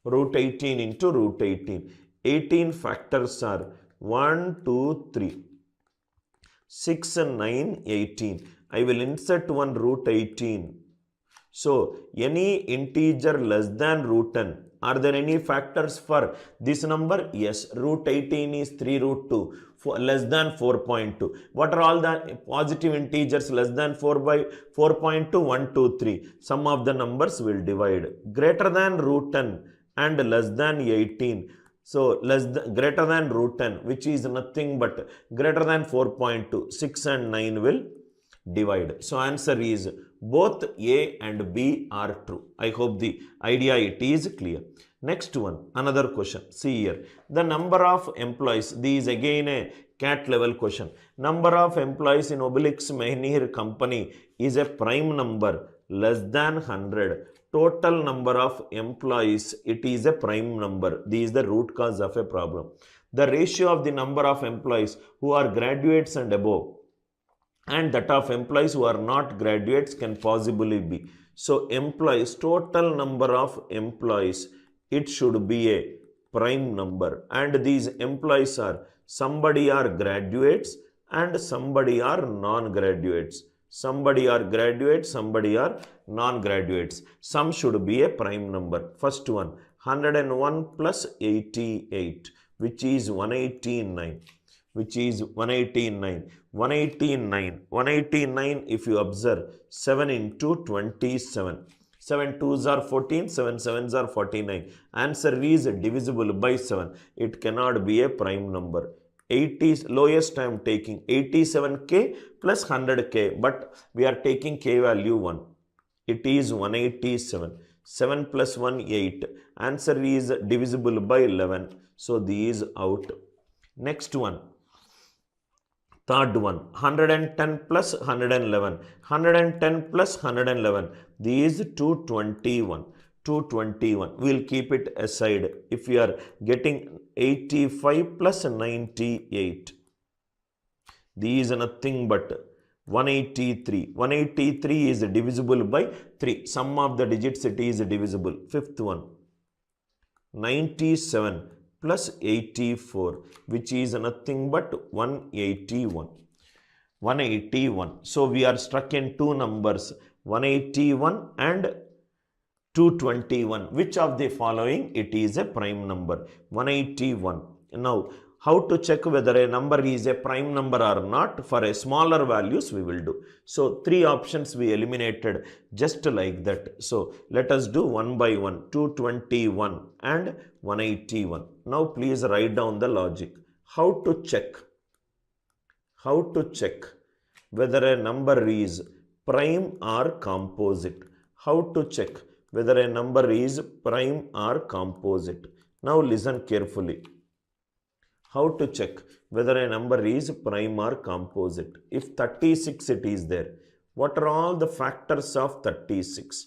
Root 18 into root 18. 18 factors are 1, 2, 3, 6, 9, 18. I will insert one root 18. So, any integer less than root n. Are there any factors for this number? Yes, root 18 is 3 root 2, less than 4.2. What are all the positive integers less than 4.2? 1, 2, 3. Some of the numbers will divide. Greater than root n and less than 18. So, greater than root n, which is nothing but greater than 4.2. 6 and 9 will divide. So, answer is both A and B are true. I hope the idea it is clear. Next one, another question. See here, the number of employees. This is again a CAT level question. Number of employees in Obelix Mehnir company is a prime number less than 100. Total number of employees, it is a prime number. This is the root cause of a problem. The ratio of the number of employees who are graduates and above and that of employees who are not graduates can possibly be. So, employees, total number of employees, it should be a prime number. And these employees are, somebody are graduates and somebody are non-graduates. Somebody are graduates, somebody are non-graduates. Some should be a prime number. First one, 101 plus 88, which is 189. Which is 189. 189 if you observe 7 into 27. 7 2s are 14, 7 7s are 49. Answer is divisible by 7. It cannot be a prime number. 80 lowest I am taking 87k plus 100k, but we are taking k value 1. It is 187. 7 plus 1 8. Answer is divisible by 11. So these out. Next one. Third one, 110 plus 111. 110 plus 111. These 221. 221. We will keep it aside. If we are getting 85 plus 98. These are nothing but 183. 183 is divisible by 3. Sum of the digits, it is divisible. Fifth one, 97 plus 84, which is nothing but 181. 181. So we are stuck in two numbers, 181 and 221. Which of the following it is a prime number? 181. Now, how to check whether a number is a prime number or not? For a smaller values we will do. So, three options we eliminated just like that. So, let us do one by one. 221 and 181. Now, please write down the logic. How to check? How to check whether a number is prime or composite? How to check whether a number is prime or composite? Now listen carefully. How to check whether a number is prime or composite? If 36 it is there, what are all the factors of 36?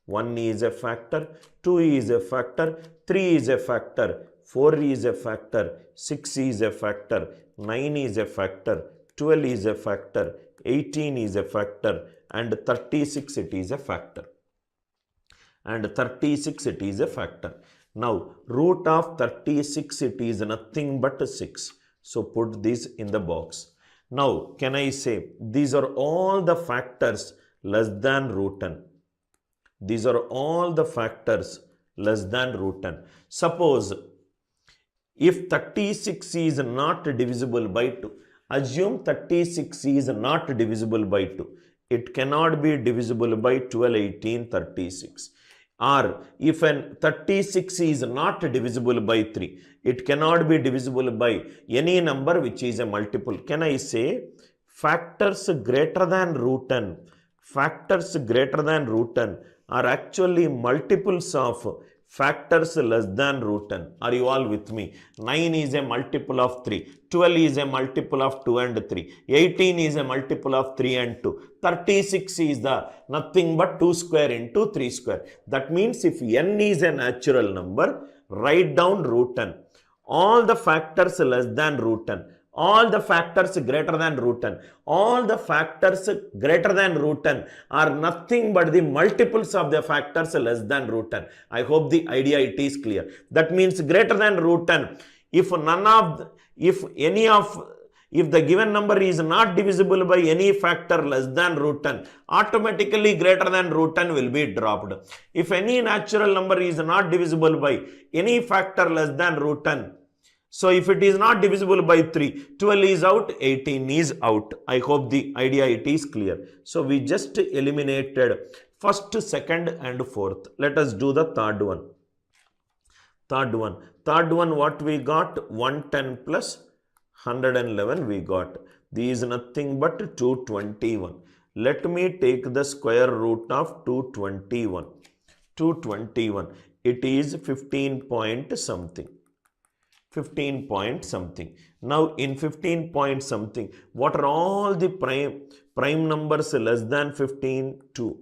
1 is a factor, 2 is a factor, 3 is a factor, 4 is a factor, 6 is a factor, 9 is a factor, 12 is a factor, 18 is a factor, and 36 it is a factor. And 36 it is a factor. Now, root of 36 it is nothing but 6. So, put this in the box. Now, can I say these are all the factors less than root 10? These are all the factors less than root 10. Suppose if 36 is not divisible by 2, assume 36 is not divisible by 2. It cannot be divisible by 12, 18, 36. Or if an 36 is not divisible by 3, it cannot be divisible by any number which is a multiple. Can I say factors greater than root 10, factors greater than root 10 are actually multiples of factors less than root 10. Are you all with me? 9 is a multiple of 3. 12 is a multiple of 2 and 3. 18 is a multiple of 3 and 2. 36 is the nothing but 2 square into 3 square. That means if n is a natural number, write down root 10. All the factors less than root 10. All the factors greater than root 10. All the factors greater than root 10 are nothing but the multiples of the factors less than root 10. I hope the idea it is clear. That means greater than root 10. If the given number is not divisible by any factor less than root 10, automatically greater than root 10 will be dropped. If any natural number is not divisible by any factor less than root 10, so if it is not divisible by 3, 12 is out, 18 is out. I hope the idea it is clear. So we just eliminated first, second and fourth. Let us do the third one. Third one what we got? 110 plus 111 we got. This is nothing but 221. Let me take the square root of 221. 221. It is 15 point something. 15 point something. Now in 15 point something, what are all the prime numbers less than 15? 2,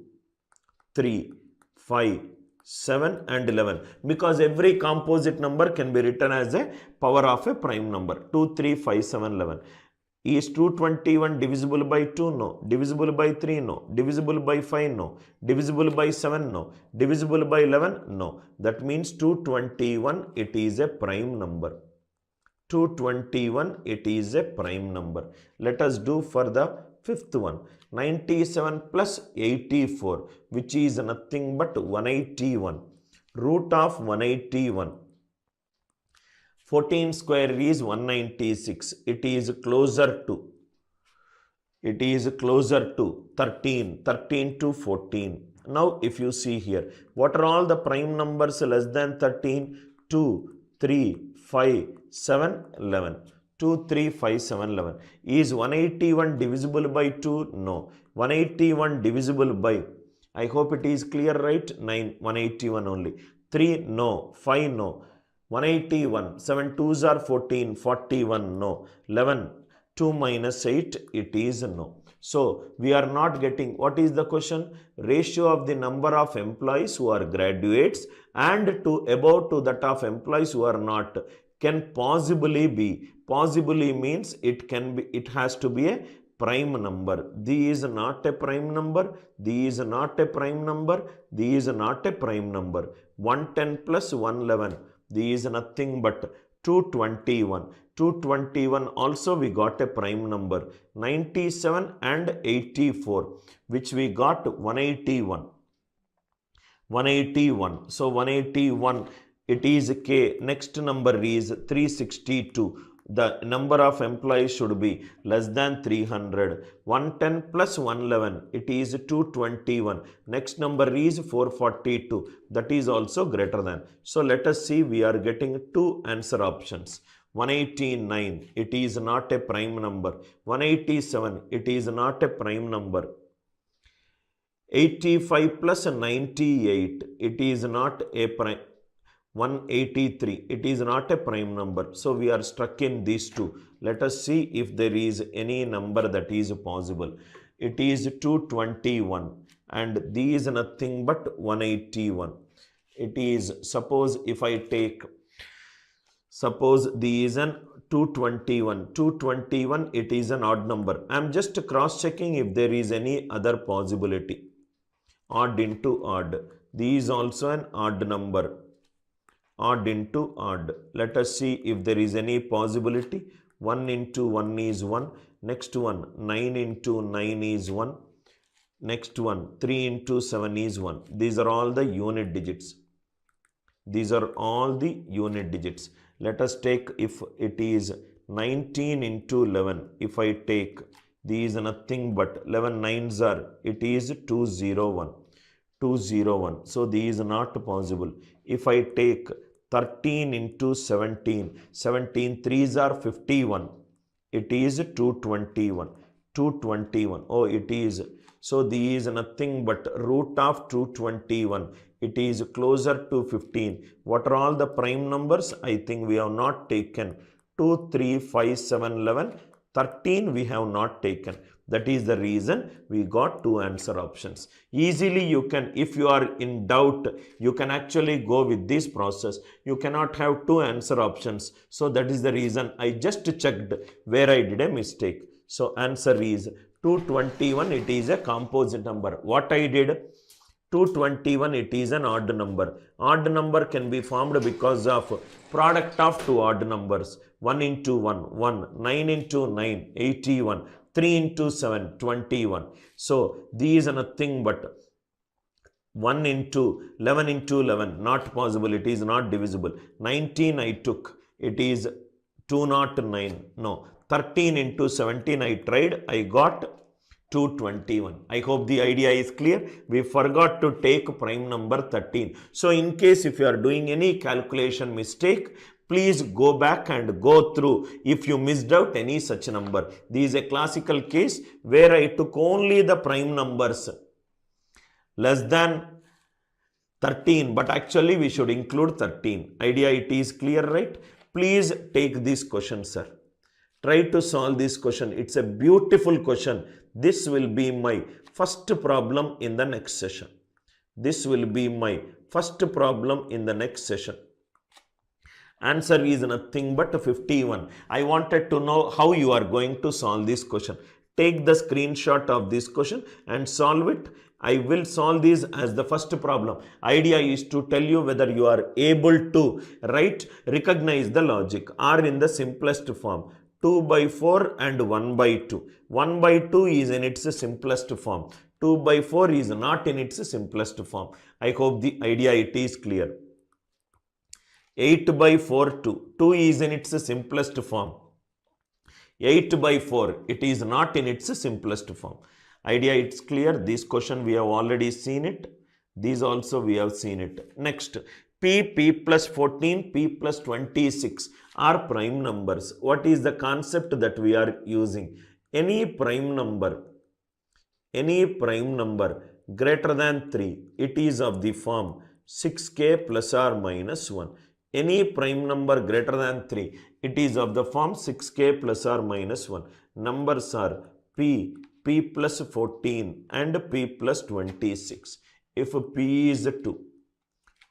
3, 5, 7 and 11. Because every composite number can be written as a power of a prime number. 2, 3, 5, 7, 11. Is 221 divisible by 2? No. Divisible by 3? No. Divisible by 5? No. Divisible by 7? No. Divisible by 11? No. That means 221 it is a prime number. 221 it is a prime number. Let us do for the fifth one. 97 plus 84, which is nothing but 181. Root of 181. 14 square is 196. It is closer to 13. 13 to 14. Now if you see here, what are all the prime numbers less than 13? 2, 3, 5, 7, 11. 2, 3, 5, 7, 11. Is 181 divisible by 2? No. 181 divisible by, I hope it is clear, right? 9, 181 only. 3, no. 5, no. 181, 7 2s are 14, 41, no. 11, 2 minus 8, it is no. So, we are not getting, what is the question? Ratio of the number of employees who are graduates and to about to that of employees who are not can possibly be. Possibly means it can be, it has to be a prime number. D is not a prime number. D is not a prime number. D is not a prime number. 110 plus 111. D is nothing but 221. 221 also we got a prime number. 97 and 84, which we got 181. 181. So 181, it is K. Next number is 362. The number of employees should be less than 300. 110 plus 111, it is 221. Next number is 442. That is also greater than. So let us see, we are getting two answer options. 189, it is not a prime number. 187, it is not a prime number. 85 plus 98, it is not a prime. 183, it is not a prime number. So we are stuck in these two. Let us see if there is any number that is possible. It is 221 and these nothing but 181. It is, suppose if I take, suppose these is an 221. 221, it is an odd number. I am just cross checking if there is any other possibility. Odd into odd. These also an odd number. Odd into odd. Let us see if there is any possibility. 1 into 1 is 1. Next one, 9 into 9 is 1. Next one, 3 into 7 is 1. These are all the unit digits. These are all the unit digits. Let us take, if it is 19 into 11, if I take these nothing but 11 nines are, it is 201. 201. So these are not possible. If I take 13 into 17, 17 threes are 51. It is 221. 221. Oh, it is. So these are nothing but root of 221. It is closer to 15. What are all the prime numbers? I think we have not taken 2, 3, 5, 7, 11. 13 we have not taken. That is the reason we got two answer options. Easily you can, if you are in doubt, you can actually go with this process. You cannot have two answer options. So that is the reason I just checked where I did a mistake. So answer is 221, it is a composite number. What I did? 221, it is an odd number. Odd number can be formed because of product of two odd numbers. 1 into 1, 1. 9 into 9, 81. 3 into 7, 21. So these are nothing but 1 into 11 into 11, not possible. It is not divisible. 19 I took. It is 209. No. 13 into 17 I tried. I got 221. I hope the idea is clear. We forgot to take prime number 13. So in case if you are doing any calculation mistake, please go back and go through if you missed out any such number. This is a classical case where I took only the prime numbers less than 13, but actually we should include 13. Idea it is clear, right? Please take this question, sir. Try to solve this question. It's a beautiful question. This will be my first problem in the next session. This will be my first problem in the next session. Answer is nothing but 51. I wanted to know how you are going to solve this question. Take the screenshot of this question and solve it. I will solve this as the first problem. Idea is to tell you whether you are able to recognize the logic or in the simplest form. 2 by 4 and 1 by 2. 1 by 2 is in its simplest form. 2 by 4 is not in its simplest form. I hope the idea it is clear. 8 by 4, 2. 2 is in its simplest form. 8 by 4, it is not in its simplest form. Idea it's clear. This question we have already seen it. These also we have seen it. Next, P plus 14, P plus 26 are prime numbers. What is the concept that we are using? Any prime number greater than 3, it is of the form 6k plus or minus 1. Any prime number greater than 3, it is of the form 6k plus or minus 1. Numbers are P plus 14 and P plus 26. If P is 2,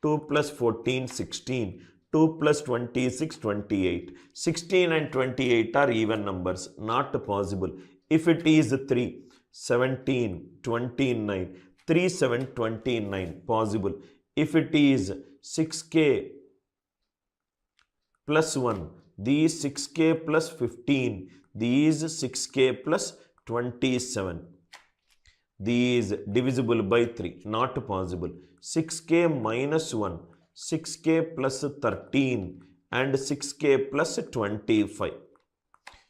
2 plus 14, 16, 2 plus 26, 28. 16 and 28 are even numbers, not possible. If it is 3, 17, 29, 3, 7, 29, possible. If it is 6k plus 1, these 6k plus 15, these 6k plus 27, these divisible by 3, not possible. 6k minus 1, 6k plus 13 and 6k plus 25.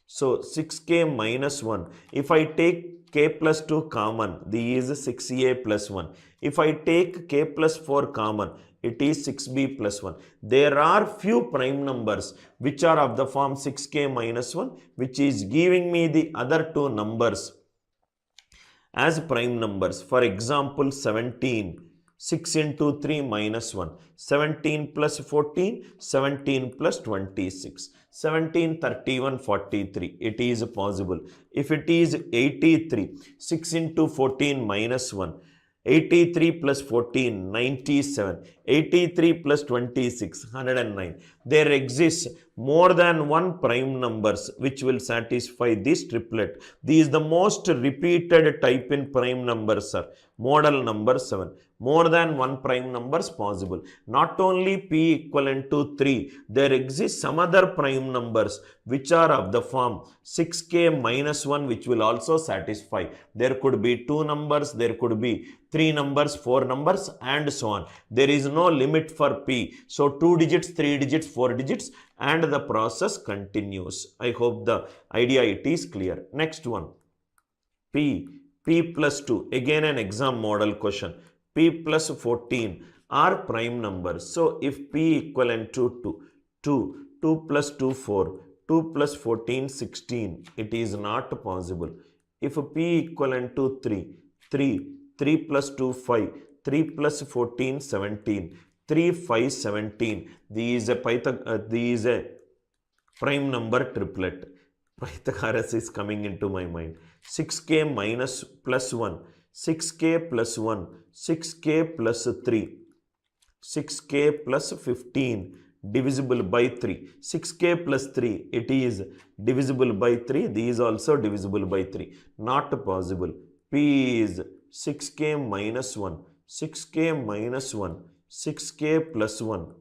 So 6k minus 1, if I take k plus 2 common, these 6a plus 1. If I take k plus 4 common, it is 6b plus 1. There are few prime numbers which are of the form 6k minus 1, which is giving me the other two numbers as prime numbers. For example, 17, 6 into 3 minus 1, 17 plus 14, 17 plus 26, 17, 31, 43, it is possible. If it is 83, 6 into 14 minus 1, 83 plus 14, 97, 83 plus 26, 109. There exists more than one prime numbers which will satisfy this triplet. This is the most repeated type in prime numbers, sir. Model number 7. More than one prime numbers possible. Not only p equivalent to 3, there exists some other prime numbers which are of the form 6k minus 1, which will also satisfy. There could be 2 numbers, there could be 3 numbers, 4 numbers, and so on. There is no limit for p. So 2 digits, 3 digits, 4 digits, and the process continues. I hope the idea it is clear. Next one. P plus 2. Again an exam model question. P plus 14 are prime numbers. So if p equivalent to 2 plus 2, 4, 2 plus 14, 16, it is not possible. If p equivalent to 3 plus 2, 5, 3 plus 14, 17, 3, 5, 17, these is a prime number triplet. Pythagoras is coming into my mind. 6k minus plus 1, 6k plus 1, 6k plus 3, 6k plus 15 divisible by 3. 6k plus 3, it is divisible by 3. These also divisible by 3. Not possible. P is 6k minus 1, 6k minus 1, 6k plus 1,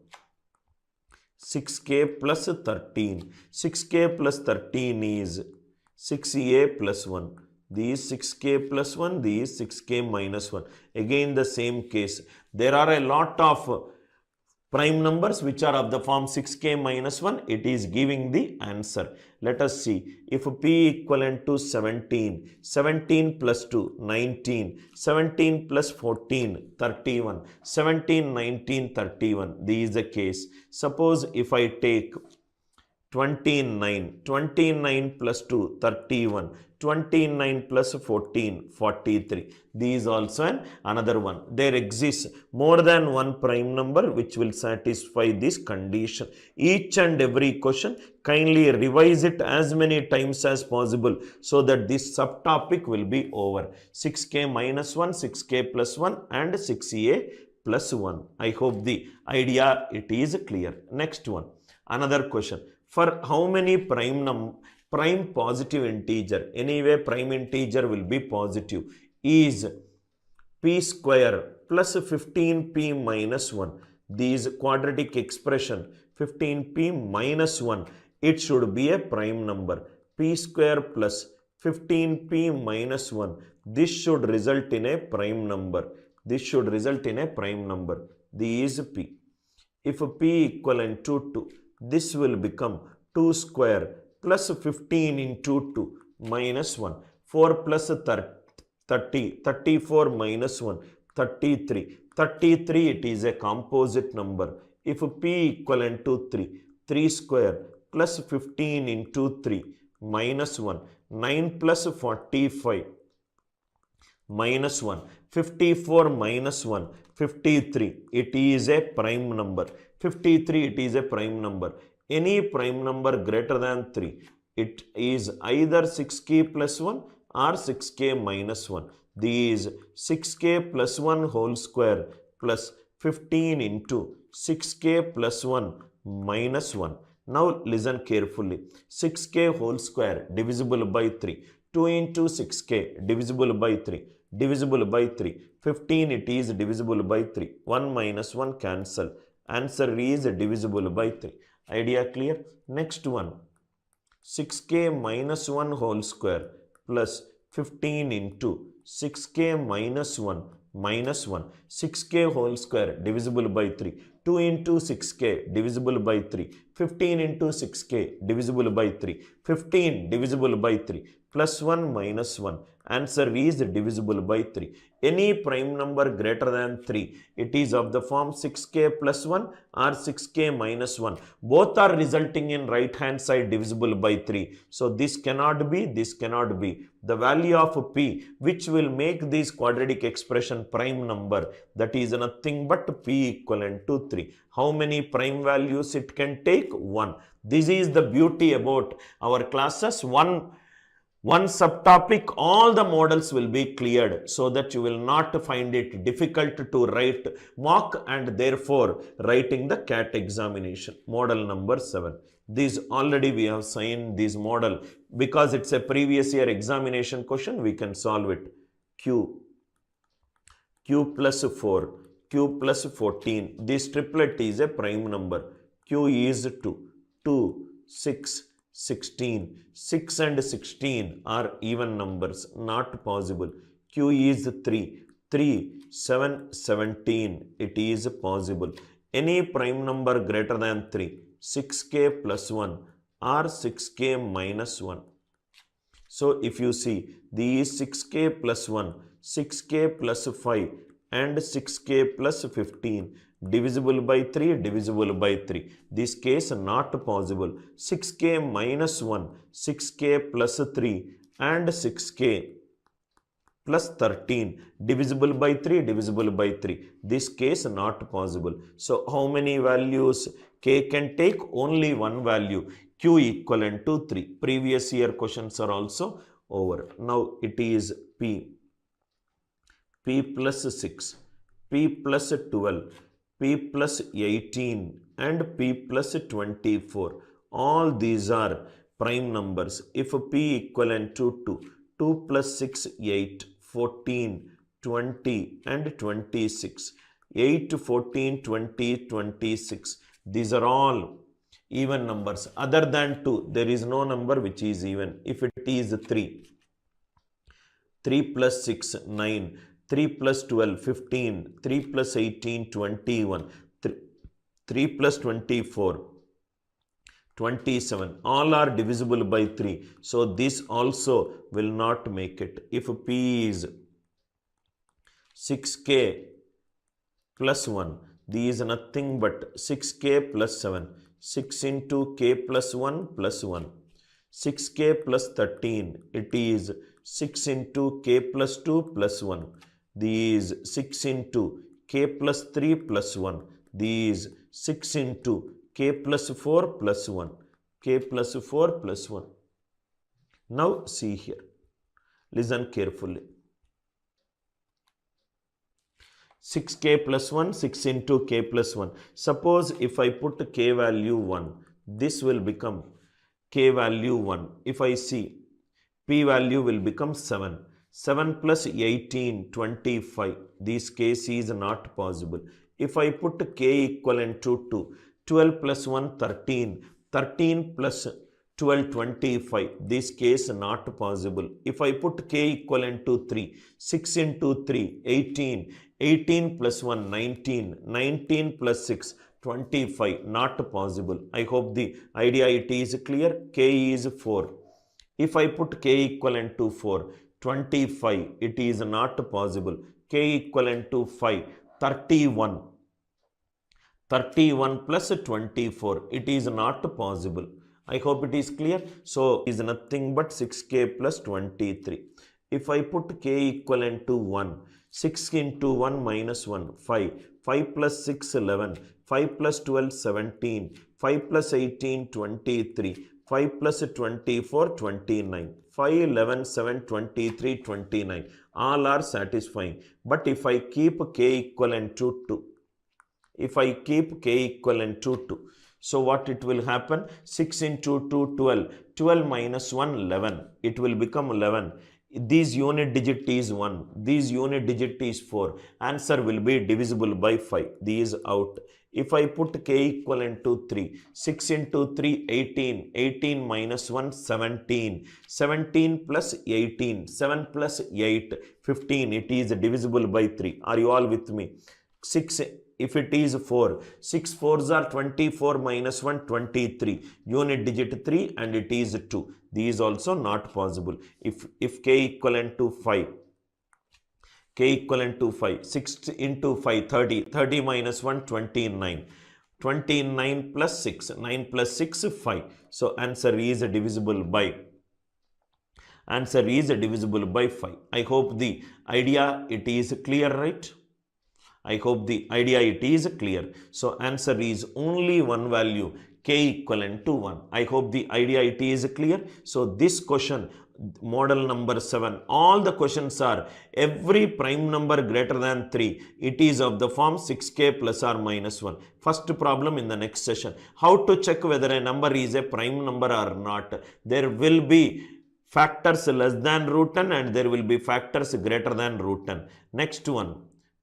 6k plus 13. 6k plus 13 is 6a plus 1. These 6k plus 1, these 6k minus 1. Again the same case. There are a lot of prime numbers which are of the form 6k minus 1. It is giving the answer. Let us see. If p equivalent to 17, 17 plus 2, 19, 17 plus 14, 31, 17, 19, 31. This is the case. Suppose if I take 29, 29 plus 2, 31, 29 plus 14, 43. These also another one. There exists more than one prime number which will satisfy this condition. Each and every question, kindly revise it as many times as possible so that this subtopic will be over. 6k minus 1, 6k plus 1 and 6a plus 1. I hope the idea it is clear. Next one. Another question. For how many prime positive integer, anyway prime integer will be positive, is p square plus 15p minus 1. This quadratic expression 15p minus 1, it should be a prime number. P square plus 15p minus 1, this should result in a prime number. This should result in a prime number. This is p. If p equivalent to 2, this will become 2 square plus 15 into 2 minus 1. 4 plus 30, 34 minus 1, 33. 33, it is a composite number. If p equivalent to 3, 3 square plus 15 into 3 minus 1, 9 plus 45 minus 1, 54 minus 1, 53. It is a prime number. 53, it is a prime number. Any prime number greater than 3, it is either 6k plus 1 or 6k minus 1. These 6k plus 1 whole square plus 15 into 6k plus 1 minus 1. Now listen carefully. 6k whole square divisible by 3. 2 into 6k divisible by 3. Divisible by 3. 15 it is divisible by 3. 1 minus 1 cancel. Answer is divisible by 3. Idea clear? Next one. 6k minus 1 whole square plus 15 into 6k minus 1 minus 1. 6k whole square divisible by 3. 2 into 6k divisible by 3. 15 into 6k divisible by 3. 15 divisible by 3 plus 1 minus 1. Answer is divisible by 3. Any prime number greater than 3, it is of the form 6k plus 1 or 6k minus 1. Both are resulting in right hand side divisible by 3. So this cannot be, this cannot be. The value of p which will make this quadratic expression prime number, that is nothing but p equivalent to 3. How many prime values it can take? 1. This is the beauty about our classes. One subtopic, all the models will be cleared so that you will not find it difficult to write mock and therefore writing the CAT examination. Model number 7. This already we have signed this model because it's a previous year examination question. We can solve it. Q plus 4, Q plus 14. This triplet is a prime number. Q is 2, 6, 16. 6 and 16 are even numbers, not possible. Q is 3, 7, 17. It is possible. Any prime number greater than 3, 6k plus 1 or 6k minus 1. So if you see, these 6k plus 1, 6k plus 5 and 6k plus 15. Divisible by 3, divisible by 3. This case not possible. 6k minus 1, 6k plus 3 and 6k plus 13. Divisible by 3, divisible by 3. This case not possible. So how many values k can take? Only one value. Q equivalent to 3. Previous year questions are also over. Now it is P plus 6, P plus 12. P plus 18 and P plus 24. All these are prime numbers. If P equivalent to 2 plus 6, 8, 14, 20 and 26. 8, 14, 20, 26. These are all even numbers. Other than 2, there is no number which is even. If it is 3 plus 6, 9. 3 plus 12, 15, 3 plus 18, 21, 3 plus 24, 27. All are divisible by 3. So this also will not make it. If P is 6k plus 1, this is nothing but 6k plus 7. 6 into k plus 1 plus 1. 6k plus 13, it is 6 into k plus 2 plus 1. These 6 into k plus 3 plus 1. These 6 into k plus 4 plus 1. K plus 4 plus 1. Now see here. Listen carefully. 6k plus 1, 6 into k plus 1. Suppose if I put k value 1, this will become k value 1. If I see, p value will become 7. 7 plus 18, 25. This case is not possible. If I put k equivalent to 2, 12 plus 1, 13. 13 plus 12, 25. This case not possible. If I put k equivalent to 3, 6 into 3, 18. 18 plus 1, 19. 19 plus 6, 25. Not possible. I hope the idea it is clear. K is 4. If I put k equivalent to 4, 25, it is not possible. K equivalent to 5, 31. 31 plus 24, it is not possible. I hope it is clear. So, it is nothing but 6k plus 23. If I put k equivalent to 1, 6 into 1 minus 1, 5. 5 plus 6, 11. 5 plus 12, 17. 5 plus 18, 23. 5 plus 24, 29. 5, 11, 7, 23, 29. All are satisfying. But if I keep k equivalent to 2, if I keep k equivalent to 2, So what it will happen? 6 into 2, 12. 12 minus 1, 11. It will become 11. These unit digit is 1. These unit digit is 4. Answer will be divisible by 5. These out. If I put k equivalent to 3, 6 into 3, 18. 18 minus 1, 17. 17 plus 18. 7 plus 8, 15. It is divisible by 3. Are you all with me? 6, if it is 4. 6 4s are 24 minus 1, 23. Unit digit 3 and it is 2. These also not possible. If k equivalent to 5. K equivalent to 5. 6 into 5, 30. 30 minus 1, 29. 29 plus 6. 9 plus 6, 5. So answer is divisible by. Answer is divisible by 5. I hope the idea it is clear, right? I hope the idea it is clear. So answer is only one value, k equivalent to 1. I hope the idea it is clear. So this question, model number 7, all the questions are every prime number greater than 3. It is of the form 6k plus or minus 1. First problem in the next session. How to check whether a number is a prime number or not. There will be factors less than root 10 and there will be factors greater than root 10. Next one.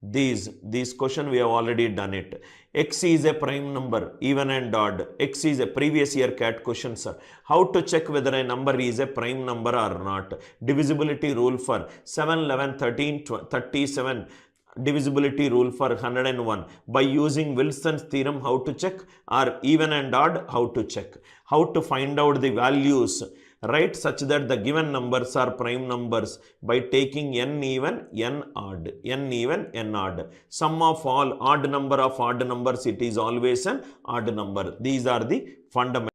These question we have already done it. X is a prime number, even and odd. X is a previous year CAT question, sir. How to check whether a number is a prime number or not? Divisibility rule for 7, 11, 13, 37. Divisibility rule for 101. By using Wilson's theorem, how to check? Or even and odd, how to check? How to find out the values? Right, such that the given numbers are prime numbers by taking n even, n odd, n even, n odd. Sum of all odd number of odd numbers, it is always an odd number. These are the fundamental.